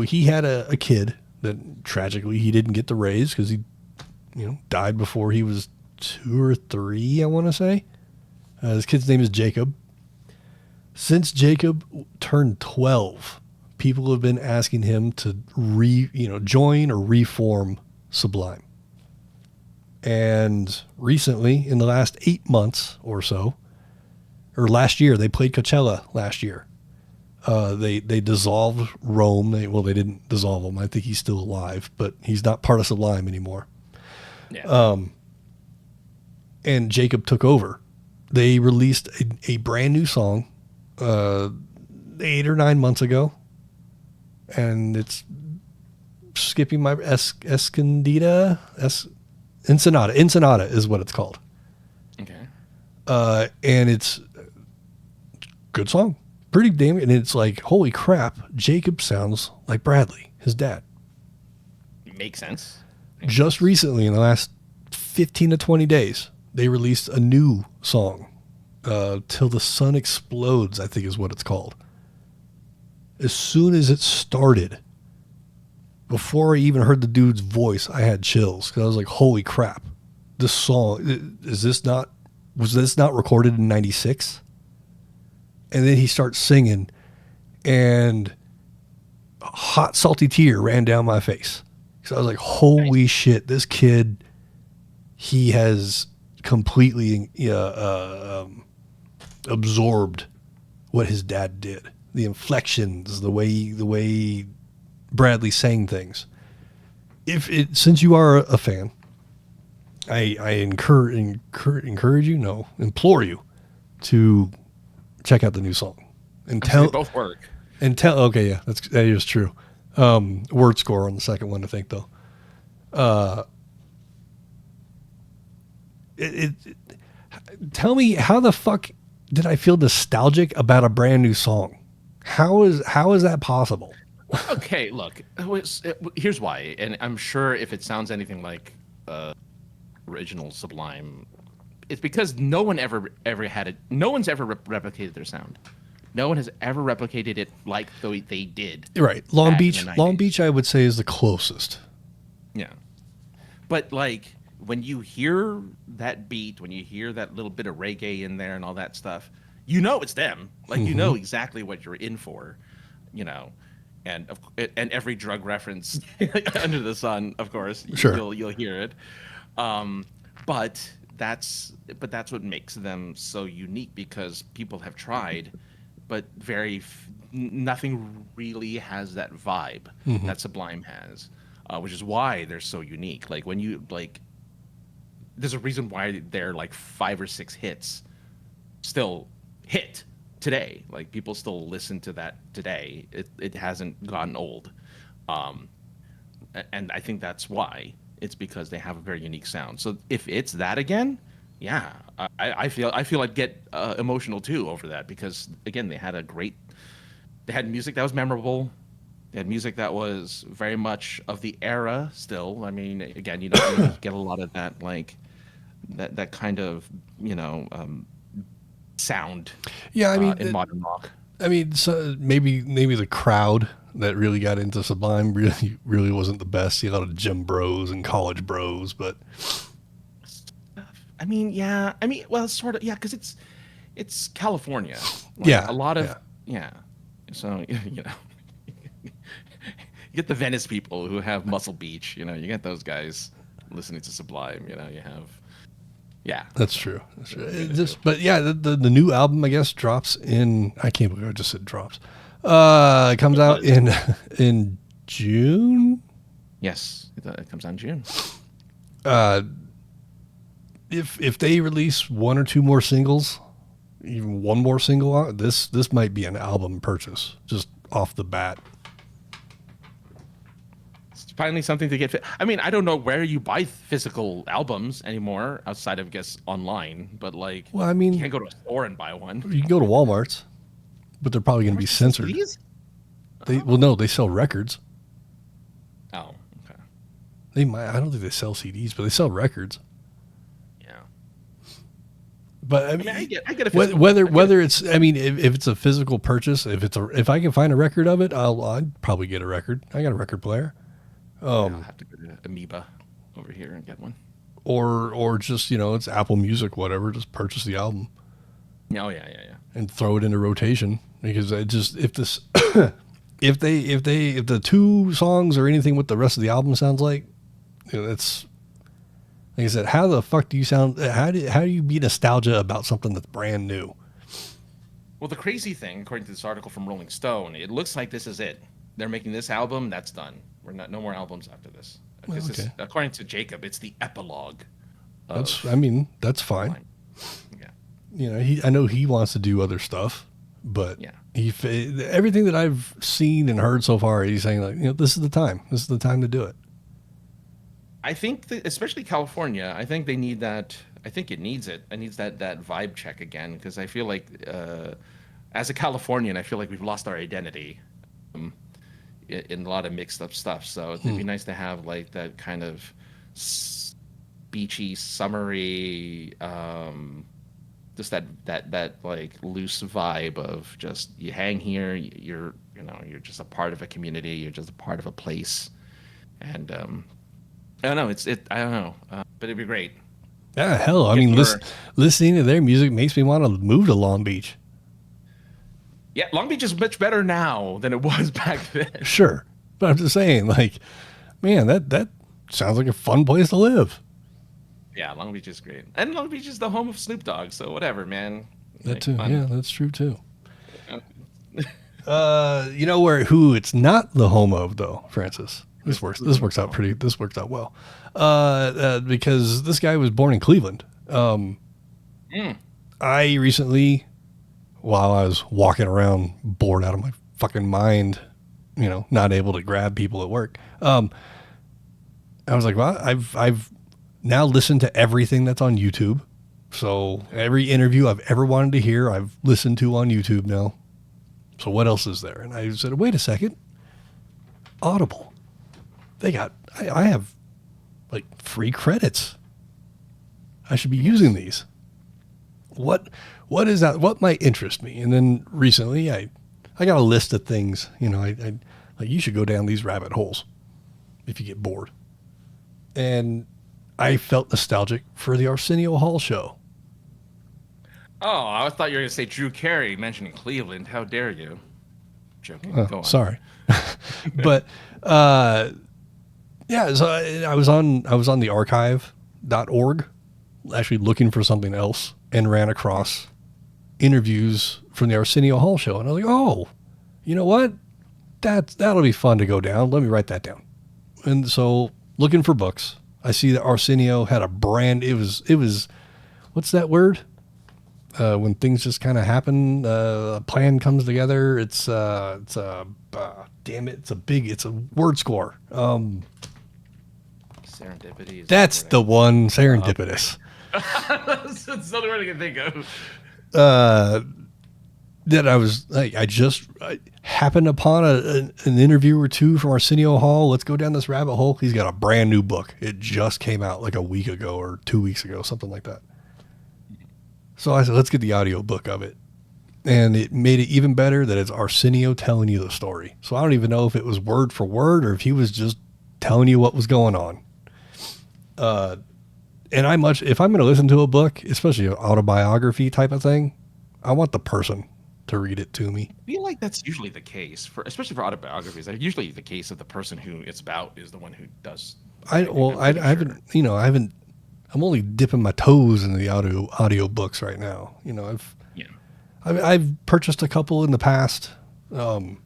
he had a kid that tragically he didn't get to raise because he, died before he was 2 or 3, I want to say. His kid's name is Jacob. Since Jacob turned 12, people have been asking him to join or reform Sublime. And recently, in the last 8 months or so, or last year, they played Coachella last year. They dissolved Rome. They didn't dissolve him. I think he's still alive, but he's not part of Sublime anymore. Yeah. And Jacob took over. They released a brand new song 8 or 9 months ago, and it's skipping my Ensenada is what it's called. Okay. And it's good song, pretty damn, and it's like, holy crap, Jacob sounds like Bradley, his dad. Makes sense. Just recently, in the last 15 to 20 days, they released a new song, Till the Sun Explodes, I think is what it's called. As soon as it started, before I even heard the dude's voice, I had chills because I was like, holy crap, this song, was this not recorded in 96? And then he starts singing, and a hot, salty tear ran down my face. So I was like, holy shit, this kid, he has completely absorbed what his dad did. The inflections, the way Bradley sang things. Since you are a fan, I implore you to check out the new song and They both work. Okay, yeah, that is true. Word score on the second one, I think, though. Tell me, how the fuck did I feel nostalgic about a brand new song? How is that possible? Okay, look, here's why, and I'm sure if it sounds anything like original Sublime, it's because no one ever had it. No one's ever replicated their sound. No one has ever replicated it like they did. Right, Long Beach, I would say, is the closest. Yeah, but like when you hear that beat, when you hear that little bit of reggae in there and all that stuff, it's them. Like you know exactly what you're in for, and every drug reference under the sun, of course, sure. you'll hear it. But that's what makes them so unique, because people have tried, but nothing really has that vibe that Sublime has, which is why they're so unique. Like when you there's a reason why they're like 5 or 6 hits still hit today. Like people still listen to that today. It hasn't gotten old, and I think that's why. It's because they have a very unique sound. So if it's that again, yeah, I feel I'd get emotional too over that, because again they had music that was memorable. They had music that was very much of the era still. I mean, again, you get a lot of that, like that kind of sound. Yeah, I mean, in modern rock. I mean, so maybe the crowd that really got into Sublime really wasn't the best. You had a lot of gym bros and college bros, but I mean, yeah. I mean, well, sort of, yeah, because it's California. Like, yeah, a lot of yeah. So you get the Venice people who have Muscle Beach. You get those guys listening to Sublime. You have. Yeah, that's true. That's true. But yeah, the new album, I guess, drops in. I can't believe I just said drops. It comes out in June. Yes, it comes out in June. If they release 1 or 2 more singles, even one more single, this might be an album purchase just off the bat. Finally something to get fit. I mean, I don't know where you buy physical albums anymore outside of, I guess, online, but you can't go to a store and buy one. You can go to Walmart's, but they're probably going to be censored. CDs? No, they sell records. Oh, okay. They might. I don't think they sell CDs, but they sell records. Yeah. But I get a physical, whether it's, I mean, if it's a physical purchase, if I can find a record of it, I'd probably get a record. I got a record player. I'll have to go to Amoeba over here and get one. Or just, it's Apple Music, whatever. Just purchase the album. Oh yeah. And throw it into rotation, because if the two songs or anything what the rest of the album sounds like, it's like I said. How the fuck do you sound? How do you be nostalgia about something that's brand new? Well, the crazy thing, according to this article from Rolling Stone, it looks like this is it. They're making this album. That's done. No more albums after this. Okay. According to Jacob, it's the epilogue. That's fine. Yeah. I know he wants to do other stuff, but everything that I've seen and heard so far, he's saying like, this is the time. This is the time to do it. I think that, especially California, I think they need that. I think it needs it. It needs that vibe check again, because I feel like as a Californian, I feel like we've lost our identity in a lot of mixed up stuff. So it'd be nice to have like that kind of beachy, summery, just that like loose vibe of just you hang here, you're just a part of a community, you're just a part of a place, and I don't know, I don't know, but it'd be great. Yeah, hell, I mean, listening to their music makes me want to move to Long Beach. Yeah, Long Beach is much better now than it was back then. Sure, but I'm just saying, like, man, that sounds like a fun place to live. Yeah, Long Beach is great, and Long Beach is the home of Snoop Dogg, so whatever, man. That too, yeah, that's true too. Who it's not the home of though, Francis. This works out well. Because this guy was born in Cleveland. I recently, while I was walking around bored out of my fucking mind, not able to grab people at work, I was like, well, I've now listened to everything that's on YouTube. So every interview I've ever wanted to hear, I've listened to on YouTube now. So what else is there? And I said, wait a second. Audible. I have like free credits. I should be using these. What is that? What might interest me? And then recently I got a list of things, I like, you should go down these rabbit holes if you get bored. And I felt nostalgic for the Arsenio Hall show. Oh, I thought you were going to say Drew Carey mentioning Cleveland. How dare you? Joking. Go on. Sorry. But, yeah, so I was on the archive.org actually looking for something else and ran across interviews from the Arsenio Hall show. And I was like, oh, you know what? That'll be fun to go down. Let me write that down. And so looking for books, I see that Arsenio had it was, what's that word? When things just kind of happen, a plan comes together. It's a word score. Serendipity. That's the one, serendipitous. That's the only word I can think of. That I was like, I happened upon an interview or two from Arsenio Hall. Let's go down this rabbit hole. He's got a brand new book. It just came out like a week ago or 2 weeks ago, something like that. So I said, let's get the audio book of it. And it made it even better that it's Arsenio telling you the story. So I don't even know if it was word for word or if he was just telling you what was going on. And if I'm going to listen to a book, especially an autobiography type of thing, I want the person to read it to me. I feel like that's usually the case, especially for autobiographies. That's usually the case of the person who it's about is the one who does. I'm only dipping my toes in the audio books right now. I've purchased a couple in the past. The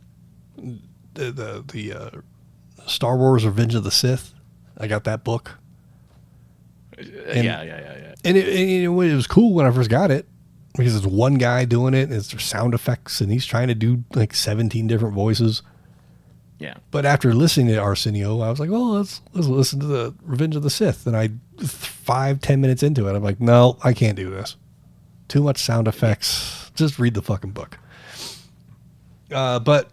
Star Wars Revenge of the Sith. I got that book. Yeah. And it was cool when I first got it because it's one guy doing it and it's sound effects and he's trying to do like 17 different voices. Yeah. But after listening to Arsenio, I was like, well, let's listen to the Revenge of the Sith. And 5-10 minutes into it, I'm like, no, I can't do this. Too much sound effects. Just read the fucking book. But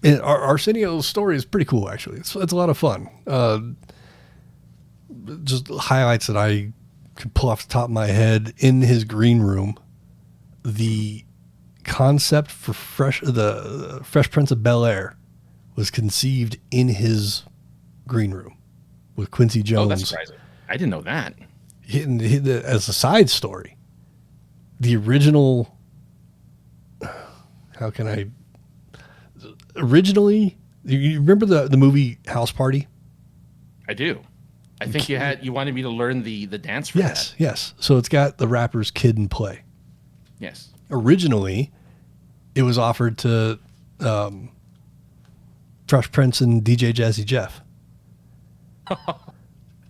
Arsenio's story is pretty cool, actually. It's a lot of fun. Just highlights that I could pull off the top of my head in his green room. The concept for the Fresh Prince of Bel-Air was conceived in his green room with Quincy Jones. Oh, that's surprising. I didn't know that. As a side story, the original, originally, you remember the movie House Party? I do. I think you wanted me to learn the dance for that. Yes. So it's got the rappers Kid and Play. Yes. Originally, it was offered to Fresh Prince and DJ Jazzy Jeff.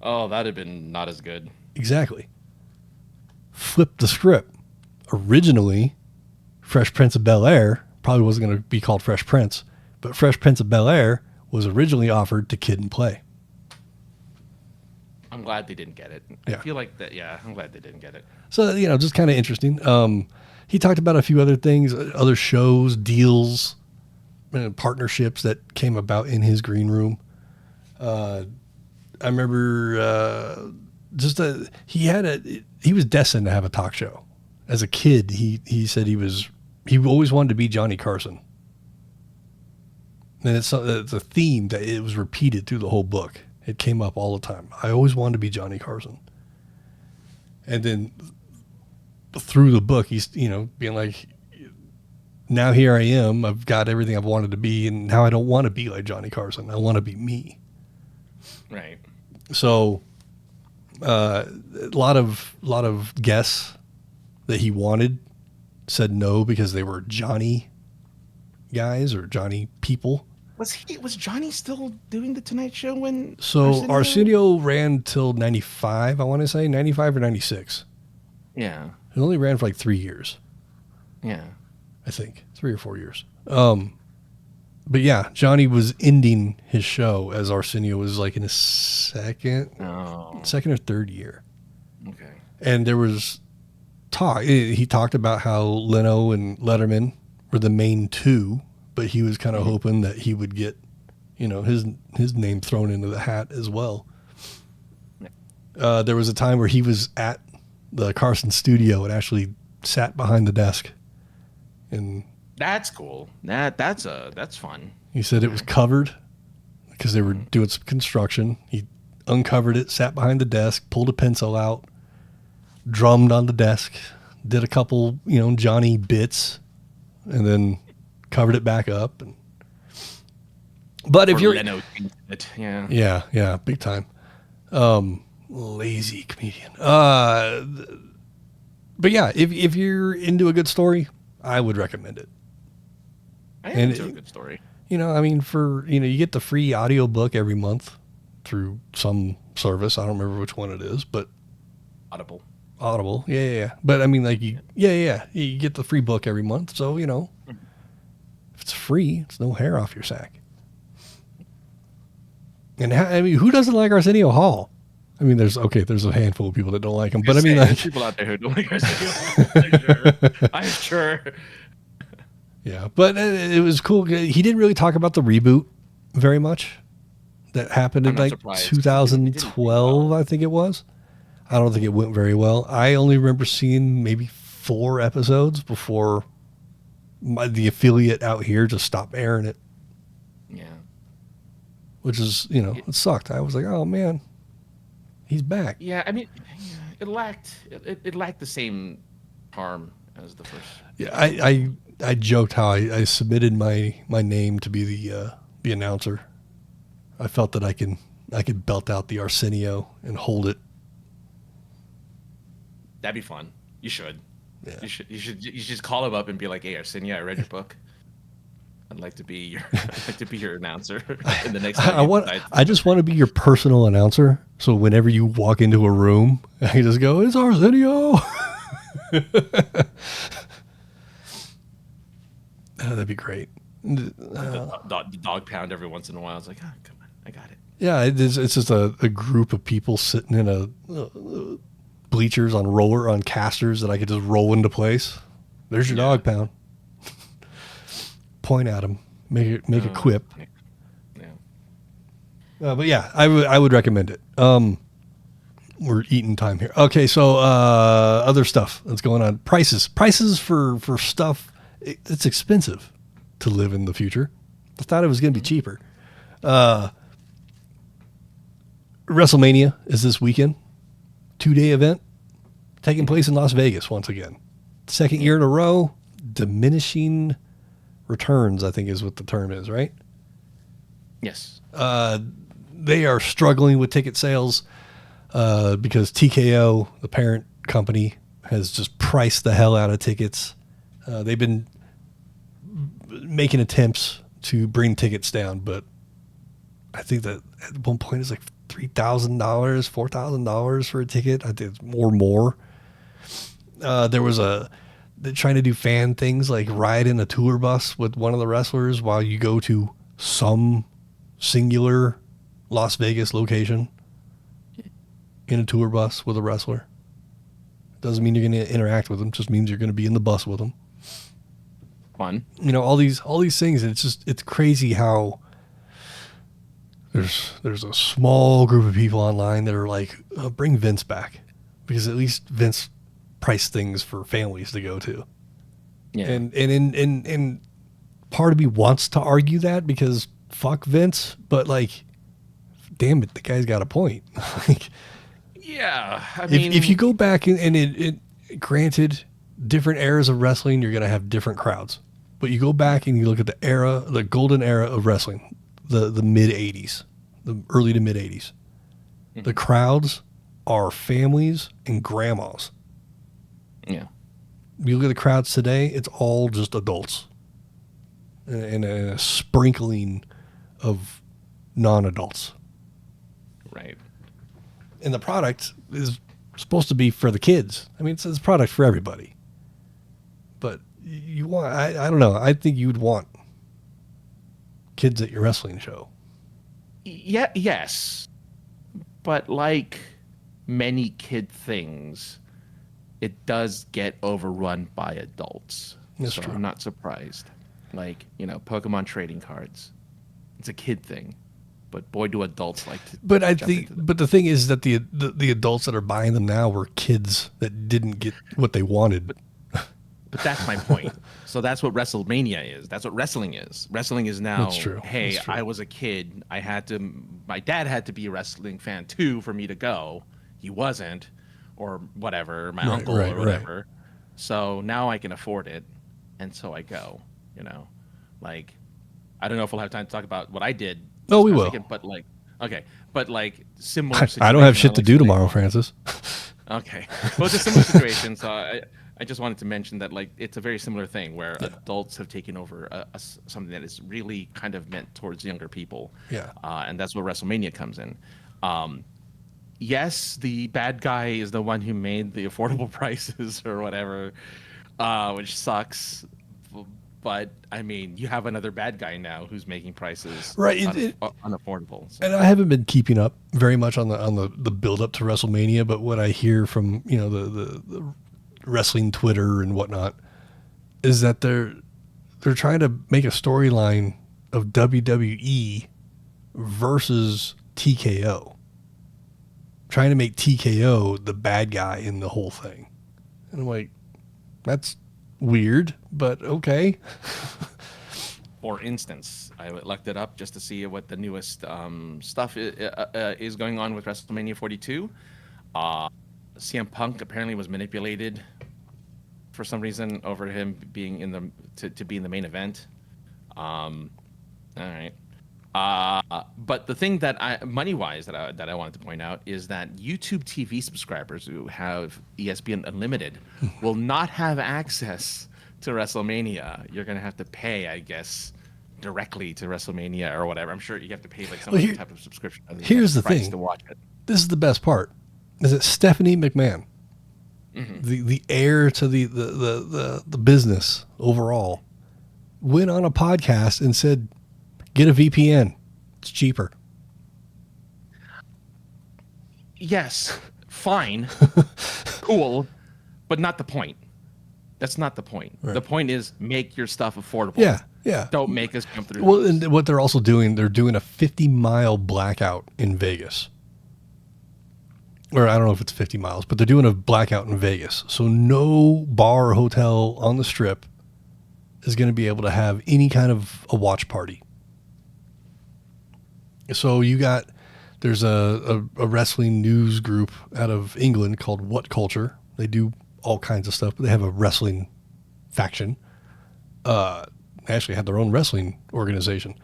Oh, that'd have been not as good. Exactly. Flip the script. Originally, Fresh Prince of Bel-Air probably wasn't going to be called Fresh Prince, but Fresh Prince of Bel-Air was originally offered to Kid and Play. I'm glad they didn't get it. Yeah. I feel like that. Yeah, I'm glad they didn't get it. So, just kind of interesting. He talked about a few other things, other shows, deals, partnerships that came about in his green room. I remember he was destined to have a talk show. As a kid, he said he always wanted to be Johnny Carson. And it's a theme that it was repeated through the whole book. It came up all the time. I always wanted to be Johnny Carson. And then through the book, he's, being like, now here I am. I've got everything I've wanted to be. And now I don't want to be like Johnny Carson. I want to be me. Right. So a lot of guests that he wanted said no because they were Johnny guys or Johnny people. Was Johnny still doing the Tonight Show when? So Arsenio ran till 95, I want to say 95 or 96. Yeah. It only ran for like 3 years. Yeah. I think 3 or 4 years. But yeah, Johnny was ending his show as Arsenio was like in his second or third year. Okay. And there was talk. He talked about how Leno and Letterman were the main two, but he was kind of hoping that he would get, his name thrown into the hat as well. There was a time where he was at the Carson studio and actually sat behind the desk. And that's cool. That's fun. He said it was covered because they were doing some construction. He uncovered it, sat behind the desk, pulled a pencil out, drummed on the desk, did a couple, Johnny bits, and then covered it back up. But if you're Leno, yeah, big time. Lazy comedian. But yeah, if you're into a good story, I would recommend it. I am into a good story. You get the free audio book every month through some service. I don't remember which one it is, but Audible. Yeah. But you get the free book every month. So, if it's free, it's no hair off your sack. And who doesn't like Arsenio Hall? There's a handful of people that don't like him, but there's people out there who don't like Arsenio Hall. I'm sure. Yeah, but it was cool. He didn't really talk about the reboot very much that happened in 2012, I think it was. I don't think it went very well. I only remember seeing maybe 4 episodes before the affiliate out here just stopped airing it. Yeah. Which is, it sucked. I was like, oh man, he's back. Yeah, it lacked the same charm as the first. Yeah, I joked how I submitted my name to be the announcer. I felt that I could belt out the Arsenio and hold it. That'd be fun. You should. Yeah. You should just call him up and be like, "Hey, Arsenio, I read your book. I'd like to be your announcer in the next time." I just want to be your personal announcer. So whenever you walk into a room, I just go, "It's Arsenio." That'd be great. The dog pound every once in a while. It's like, oh, come on, I got it. Yeah, it's just a group of people sitting in a bleachers on casters that I could just roll into place. There's your dog pound. Point at him, make a quip. Yeah. But yeah, I would recommend it. we're eating time here. Okay, so other stuff that's going on. Prices for stuff. It's expensive to live in the future. I thought it was going to be cheaper. WrestleMania is this weekend. 2-day event taking place in Las Vegas once again. Second year in a row. Diminishing returns, I think is what the term is, right? Yes. They are struggling with ticket sales because TKO, the parent company, has just priced the hell out of tickets. They've been making attempts to bring tickets down, but I think that at one point it's like $3,000, $4,000 for a ticket. I think it's more. There was they're trying to do fan things like ride in a tour bus with one of the wrestlers while you go to some singular Las Vegas location in a tour bus with a wrestler. Doesn't mean you're going to interact with them. Just means you're going to be in the bus with them. Fun. You know, all these things. It's crazy how there's a small group of people online that are like, bring Vince back, because at least Vince priced things for families to go to. Yeah. And part of me wants to argue that because fuck Vince, but like, damn it, the guy's got a point. Like, yeah, I mean, if you go back and it granted, different eras of wrestling, you're going to have different crowds. But you go back and you look at the golden era of wrestling, the mid 80s, the early to mid 80s. Mm-hmm. The crowds are families and grandmas. Yeah. You look at the crowds today, it's all just adults and a sprinkling of non-adults. Right. And the product is supposed to be for the kids. I mean, it's a product for everybody. But you want, I don't know. I think you'd want kids at your wrestling show. Yeah, yes. But like many kid things, it does get overrun by adults. That's so true. I'm not surprised. Like, Pokemon trading cards. It's a kid thing. But boy, do adults like to. But the thing is that the adults that are buying them now were kids that didn't get what they wanted. But that's my point. So that's what WrestleMania is. That's what wrestling is. Wrestling is now. That's true. Hey, That's true. I was a kid. My dad had to be a wrestling fan too for me to go. He wasn't, or whatever. My uncle or whatever. Right. So now I can afford it, and so I go. Like, I don't know if we'll have time to talk about what I did. Oh, we will. Weekend, but similar. I don't have shit to do tomorrow, Francis. Okay. Well, it's a similar situation. So I just wanted to mention that it's a very similar thing where adults have taken over something that is really kind of meant towards younger people. Yeah. And that's where WrestleMania comes in. Yes, the bad guy is the one who made the affordable prices or whatever, which sucks. But I mean, you have another bad guy now who's making prices unaffordable. So. And I haven't been keeping up very much on the build up to WrestleMania, but what I hear from the wrestling Twitter and whatnot is that they're trying to make a storyline of WWE versus TKO, trying to make TKO the bad guy in the whole thing. And I'm like, that's weird, but okay. For instance, I looked it up just to see what the newest stuff is going on with WrestleMania 42. CM Punk apparently was manipulated for some reason over him being to be in the main event. All right. But the thing that money-wise that I wanted to point out is that YouTube TV subscribers who have ESPN Unlimited will not have access to WrestleMania. You're going to have to pay, I guess, directly to WrestleMania or whatever. I'm sure you have to pay some type of subscription. Here's the thing. To watch it. This is the best part. Is it Stephanie McMahon, the heir to the business overall, went on a podcast and said, get a VPN. It's cheaper. Yes, fine, cool, but not the point. That's not the point. Right. The point is make your stuff affordable. Yeah. Don't make us jump through. Well, and what they're also doing, they're doing a 50-mile blackout in Vegas. or I don't know if it's 50 miles, but they're doing a blackout in Vegas. So no bar or hotel on the Strip is going to be able to have any kind of a watch party. So there's a wrestling news group out of England called What Culture. They do all kinds of stuff, but they have a wrestling faction. They actually had their own wrestling organization.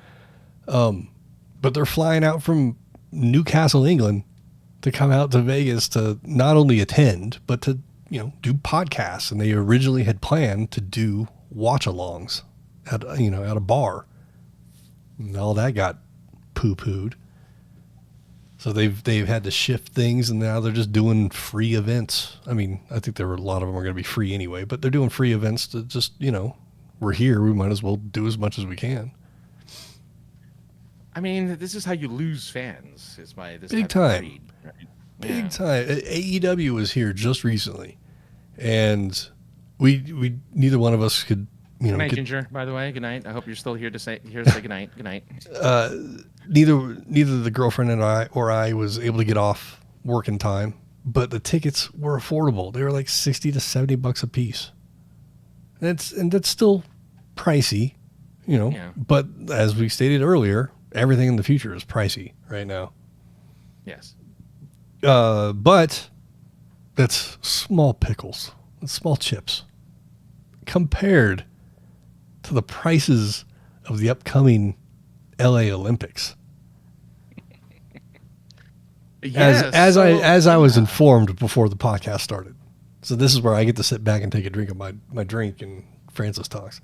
But they're flying out from Newcastle, England, to come out to Vegas to not only attend, but to, do podcasts. And they originally had planned to do watch-alongs at a bar. And all that got poo-pooed. So they've had to shift things, and now they're just doing free events. I mean, I think a lot of them are going to be free anyway, but they're doing free events to just, we're here. We might as well do as much as we can. I mean, this is how you lose fans. Big time. Greed, right? Big time. AEW was here just recently, and we neither one of us could. Good night, Ginger. By the way, good night. I hope you're still here to say good night. Good night. Neither the girlfriend and I was able to get off work in time, but the tickets were affordable. They were like $60 to $70 a piece. That's still pricey, Yeah. But as we stated earlier, everything in the future is pricey right now. Yes. But that's small pickles, that's small chips compared to the prices of the upcoming LA Olympics. Yes, as I was informed before the podcast started. So this is where I get to sit back and take a drink of my drink and Francis talks.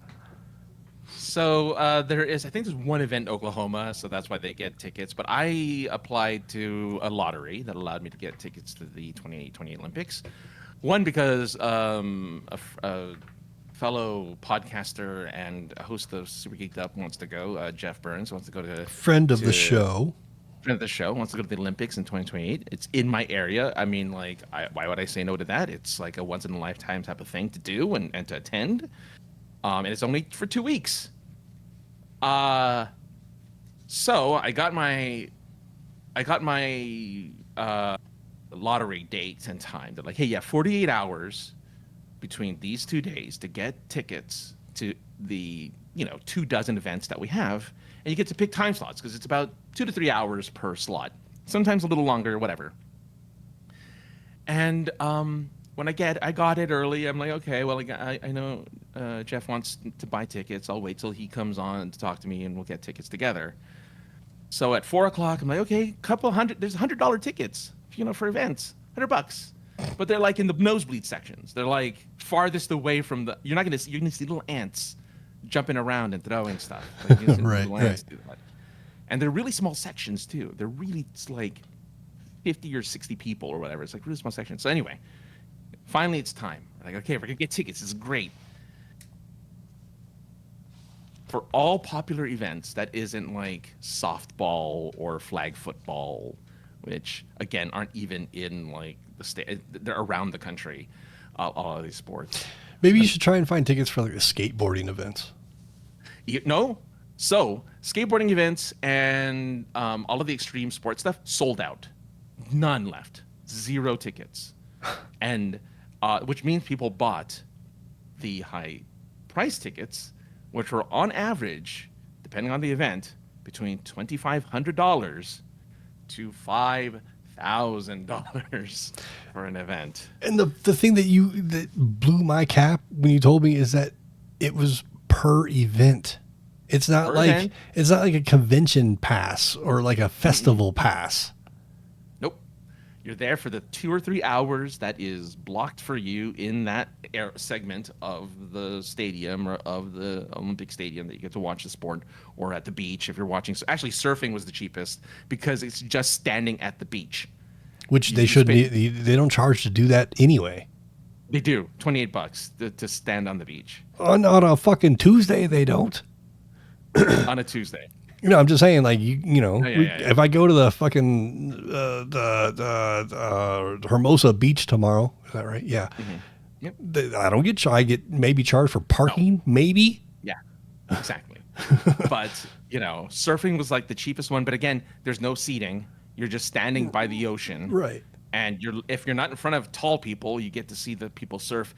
So I think there's one event in Oklahoma, so that's why they get tickets. But I applied to a lottery that allowed me to get tickets to the 2028 Olympics. One, because a fellow podcaster and host of Super Geeked Up wants to go. Jeff Burns wants to go to friend of the show wants to go to the Olympics in 2028. It's in my area. I mean, why would I say no to that? It's like a once in a lifetime type of thing to do and to attend. And it's only for 2 weeks. So I got my lottery date and time. They're like, hey, 48 hours between these 2 days to get tickets to the 24 events that we have, and you get to pick time slots because it's about 2 to 3 hours per slot, sometimes a little longer, whatever. And when I got it early, I'm like, okay, well, I know Jeff wants to buy tickets. I'll wait till he comes on to talk to me, and we'll get tickets together. So at 4:00, I'm like, okay, there's $100 tickets, for events, $100. But they're like in the nosebleed sections. They're like farthest away from you're gonna see little ants jumping around and throwing stuff. Like, right. Do that. And they're really small sections too. They're really, it's like 50 or 60 people or whatever. It's like really small sections. So anyway, finally it's time. We're like, okay, we're gonna get tickets. This is great. For all popular events that isn't like softball or flag football, which again aren't even in like the state, they're around the country, all of these sports. Maybe you should try and find tickets for like the skateboarding events. No, so skateboarding events and all of the extreme sports stuff sold out, none left, 0 tickets, and which means people bought the high price tickets, which were on average, depending on the event, between $2,500 to $5,000 for an event. And the thing that blew my cap when you told me is that it was per event. It's not like a convention pass or like a festival pass. Nope. You're there for the 2 or 3 hours that is blocked for you in that segment of the stadium or of the Olympic Stadium that you get to watch the sport, or at the beach if you're watching. So actually, surfing was the cheapest because it's just standing at the beach. Which they shouldn't. They don't charge to do that anyway. They do $28 to stand on the beach on a fucking Tuesday. They don't. On a Tuesday. I'm just saying, like, if I go to the fucking the Hermosa Beach tomorrow, is that right? Yeah. Mm-hmm. Yep. I don't get I get maybe charged for parking, maybe. Yeah, exactly. But surfing was like the cheapest one. But again, there's no seating. You're just standing by the ocean. Right. And if you're not in front of tall people, you get to see the people surf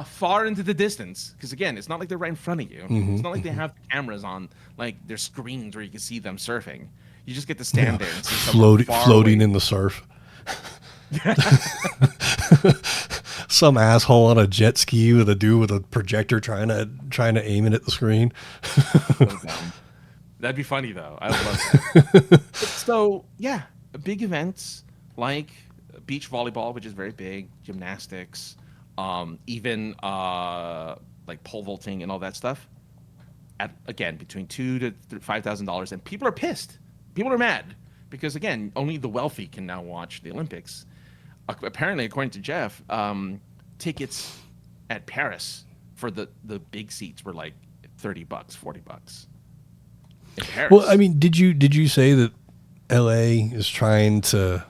far into the distance. Because again, it's not like they're right in front of you. It's not like they have cameras on like their screens where you can see them surfing. You just get to stand there and see someone floating away. in the surf. Some asshole on a jet ski with a dude with a projector trying to aim it at the screen. That'd be funny though. I would love that. So yeah, big events like beach volleyball, which is very big, gymnastics, even like pole vaulting and all that stuff. Again, between $2,000 to $5,000, and people are pissed. People are mad because again, only the wealthy can now watch the Olympics. Apparently, according to Jeff, tickets at Paris for the big seats were like $30, $40. In Paris. Well, I mean, did you say that LA is trying to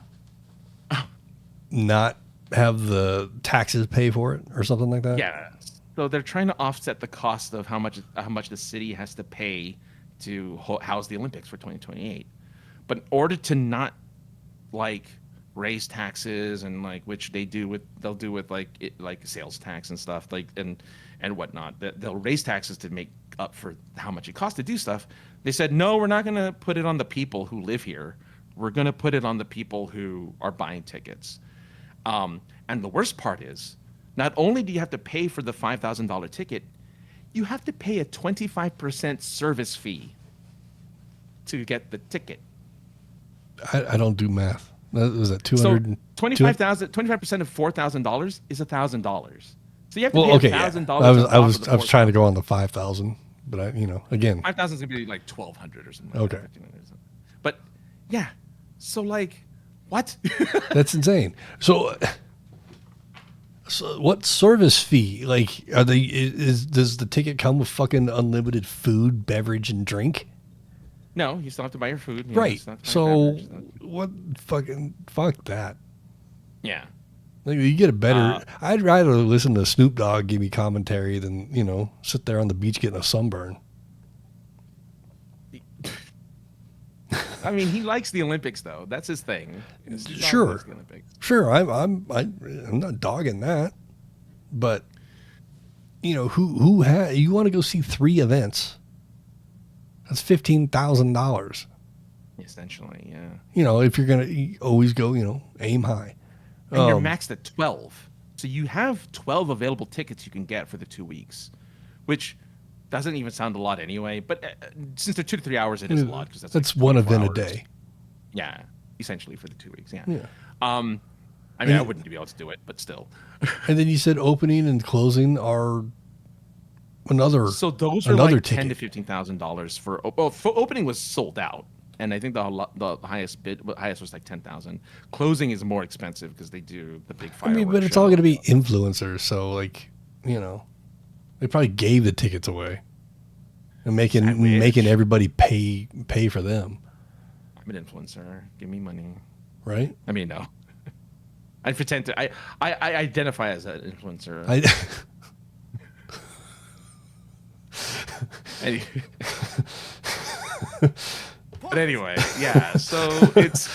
not have the taxes pay for it or something like that? Yeah. So they're trying to offset the cost of how much the city has to pay to house the Olympics for 2028. But in order to not like raise taxes and like which they'll do with like sales tax and stuff like and whatnot, they'll raise taxes to make up for how much it costs to do stuff. They said, no, we're not going to put it on the people who live here. We're going to put it on the people who are buying tickets. And the worst part is, not only do you have to pay for the $5,000 ticket, you have to pay a 25% service fee to get the ticket. I don't do math. Was that 200? So 25% of $4,000 is $1,000. So you have to pay $1,000. I was trying to go on the 5,000, but again, 5,000 is gonna be like 1,200 or something. Okay. Like that. But yeah, so like what? That's insane. So what service fee? Like, are they? Does the ticket come with fucking unlimited food, beverage, and drink? No, you still have to buy your food. Right. So what? Fuck that. Yeah. Like, you get a better. I'd rather listen to Snoop Dogg give me commentary than sit there on the beach getting a sunburn. I mean, he likes the Olympics though. That's his thing. Sure. I'm not dogging that, but who you want to go see 3 events? That's $15,000. Essentially, yeah. If you're gonna always go, aim high. And you're maxed at 12, so you have 12 available tickets you can get for the 2 weeks, which doesn't even sound a lot anyway. But since they're 2 to 3 hours, it is a lot because that's one event hours. A day. Yeah, essentially for the 2 weeks. Yeah. Yeah. I mean, I wouldn't be able to do it, but still. And then you said opening and closing are another. So those are like $10,000 to $15,000 for opening was sold out, and I think the highest was like 10,000. Closing is more expensive because they do the big fireworks. I mean, but it's all going to be influencers, so like they probably gave the tickets away and making everybody pay for them. I'm an influencer. Give me money. Right? I mean, no. I pretend to. I identify as an influencer. But anyway, yeah. So it's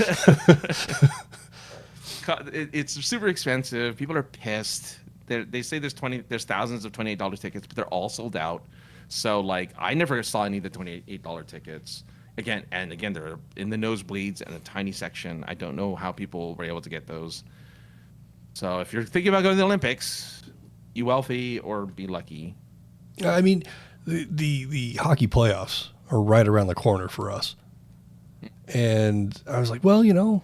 super expensive. People are pissed. They say there's thousands of $28 tickets, but they're all sold out. So like, I never saw any of the $28 tickets. Again, they're in the nosebleeds and a tiny section. I don't know how people were able to get those. So if you're thinking about going to the Olympics, you wealthy or be lucky. I mean, the hockey playoffs are right around the corner for us. And I was like, well, of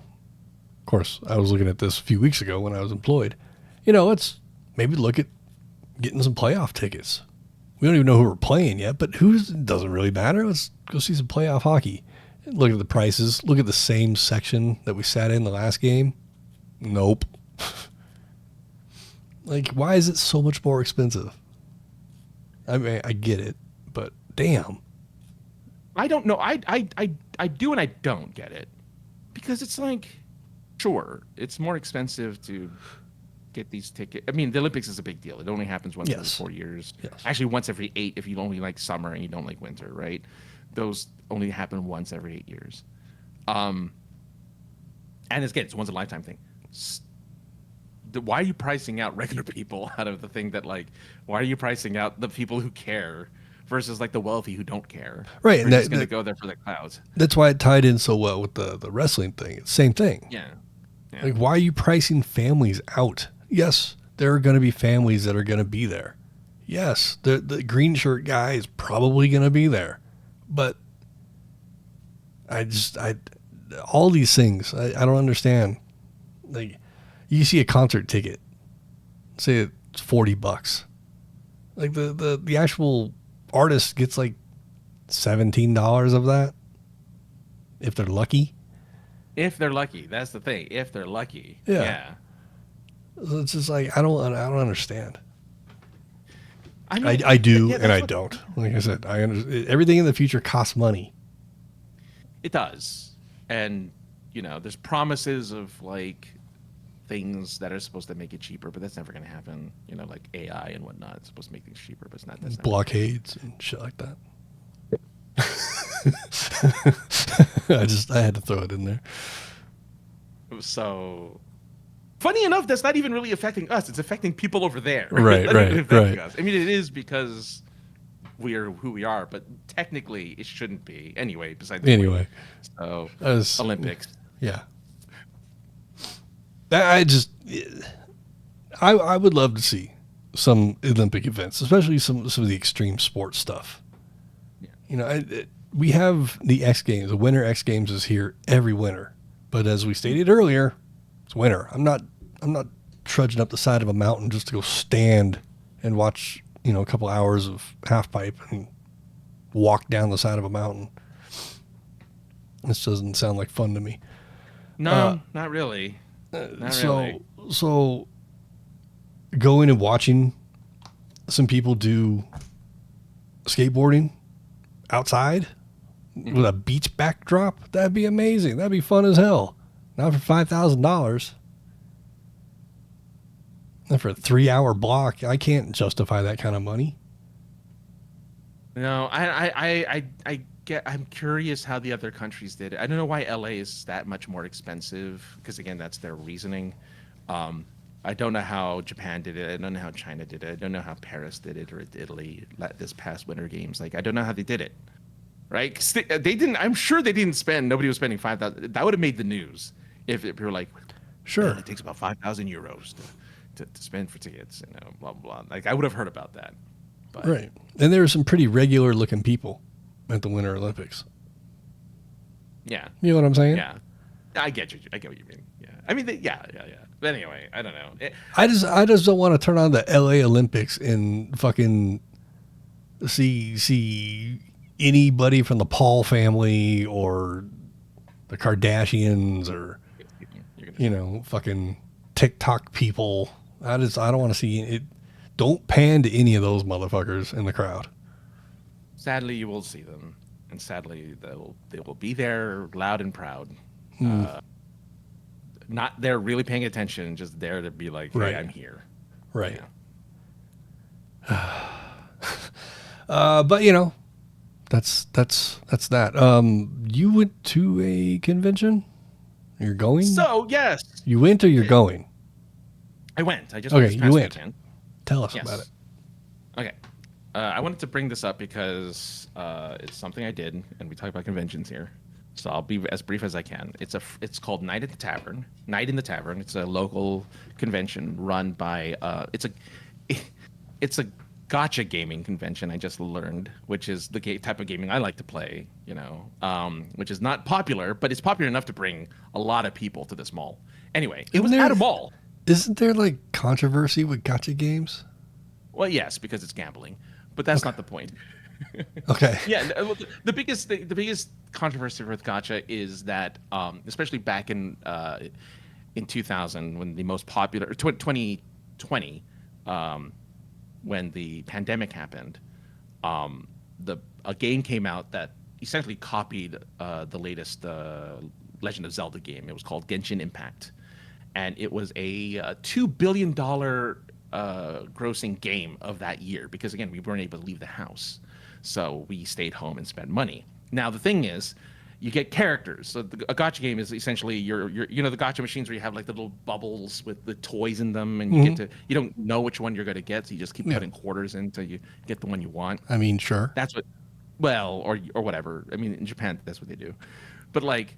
course, I was looking at this a few weeks ago when I was employed. Let's maybe look at getting some playoff tickets. We don't even know who we're playing yet, but doesn't really matter. Let's go see some playoff hockey. Look at the prices. Look at the same section that we sat in the last game. Nope. Like, why is it so much more expensive? I mean, I get it, but damn. I don't know. I do and I don't get it. Because it's like, sure, it's more expensive to get these tickets. I mean, the Olympics is a big deal. It only happens once every 4 years. Yes. Actually, once every 8 if you only like summer and you don't like winter, right? Those only happen once every 8 years. And again, it's a once in a lifetime thing. why are you pricing out regular people out of the thing that like? Why are you pricing out the people who care versus like the wealthy who don't care? Right, We're and just going to go there for the clouds. That's why it tied in so well with the wrestling thing. It's the same thing. Yeah. Like, why are you pricing families out? Yes, there are going to be families that are going to be there. Yes, the green shirt guy is probably going to be there. But all these things, I don't understand. Like, you see a concert ticket, say it's $40. Like the actual artist gets like $17 of that, if they're lucky. If they're lucky, that's the thing. If they're lucky, Yeah. So it's just like I don't understand. I mean, I do, yeah, and I don't. Like I said, I understand. Everything in the future costs money. It does, and there's promises of like things that are supposed to make it cheaper, but that's never going to happen. Like AI and whatnot. It's supposed to make things cheaper, but it's not. That's not Blockades and shit like that. I had to throw it in there. So, funny enough, that's not even really affecting us. It's affecting people over there. Right. Us. I mean, it is because we are who we are, but technically it shouldn't be. Anyway, besides the point. So, Olympics. Yeah. I would love to see some Olympic events, especially some of the extreme sports stuff. Yeah. We have the X Games. The Winter X Games is here every winter. But as we stated earlier, it's winter. I'm not trudging up the side of a mountain just to go stand and watch, a couple hours of half pipe and walk down the side of a mountain. This doesn't sound like fun to me. No, not really. Really. So going and watching some people do skateboarding outside with a beach backdrop, that'd be amazing. That'd be fun as hell. Not for $5,000. Not for a 3-hour block. I can't justify that kind of money. No, I'm curious how the other countries did it. I don't know why LA is that much more expensive, because again, that's their reasoning. I don't know how Japan did it. I don't know how China did it. I don't know how Paris did it, or Italy this past Winter Games. Like, I don't know how they did it. Right? 'Cause they didn't. I'm sure they didn't spend. Nobody was spending 5,000. That would have made the news if we were like, sure, it takes about 5,000 euros to spend for tickets. Blah blah blah. Like, I would have heard about that. But, right. And there were some pretty regular looking people at the Winter Olympics. Yeah. You know what I'm saying? Yeah. I get you. I get what you mean. Yeah. I mean, yeah. But anyway, I don't know. I just don't want to turn on the LA Olympics and fucking see anybody from the Paul family or the Kardashians or fucking TikTok people. I don't want to see it. Don't pan to any of those motherfuckers in the crowd. Sadly, you will see them, and sadly, they will be there, loud and proud. Not there really paying attention, just there to be like, hey, right. I'm here. Right. Yeah. But that's that. You went to a convention? You're going? So yes, you went or you're going? I went. I just okay. went this past You went. weekend. Tell us about it. Okay. I wanted to bring this up because it's something I did, and we talk about conventions here. So I'll be as brief as I can. It's called Night in the Tavern. Night in the Tavern. It's a local convention run by it's a gacha gaming convention. I just learned, which is the type of gaming I like to play. Which is not popular, but it's popular enough to bring a lot of people to this mall. Anyway, it was at a mall. Isn't there like controversy with gacha games? Well, yes, because it's gambling, but that's not the point. Okay. Yeah, the biggest controversy with gacha is that, especially back in 2000, when the most popular 2020, when the pandemic happened, a game came out that essentially copied the latest Legend of Zelda game. It was called Genshin Impact, and it was a $2 billion grossing game of that year, because again, we weren't able to leave the house, so we stayed home and spent money. Now the thing is, you get characters. So a gacha game is essentially your the gacha machines where you have like the little bubbles with the toys in them, and you don't know which one you're going to get, so you just keep putting quarters in until you get the one you want. I mean, sure. That's what, well, or whatever. I mean, in Japan, that's what they do. But like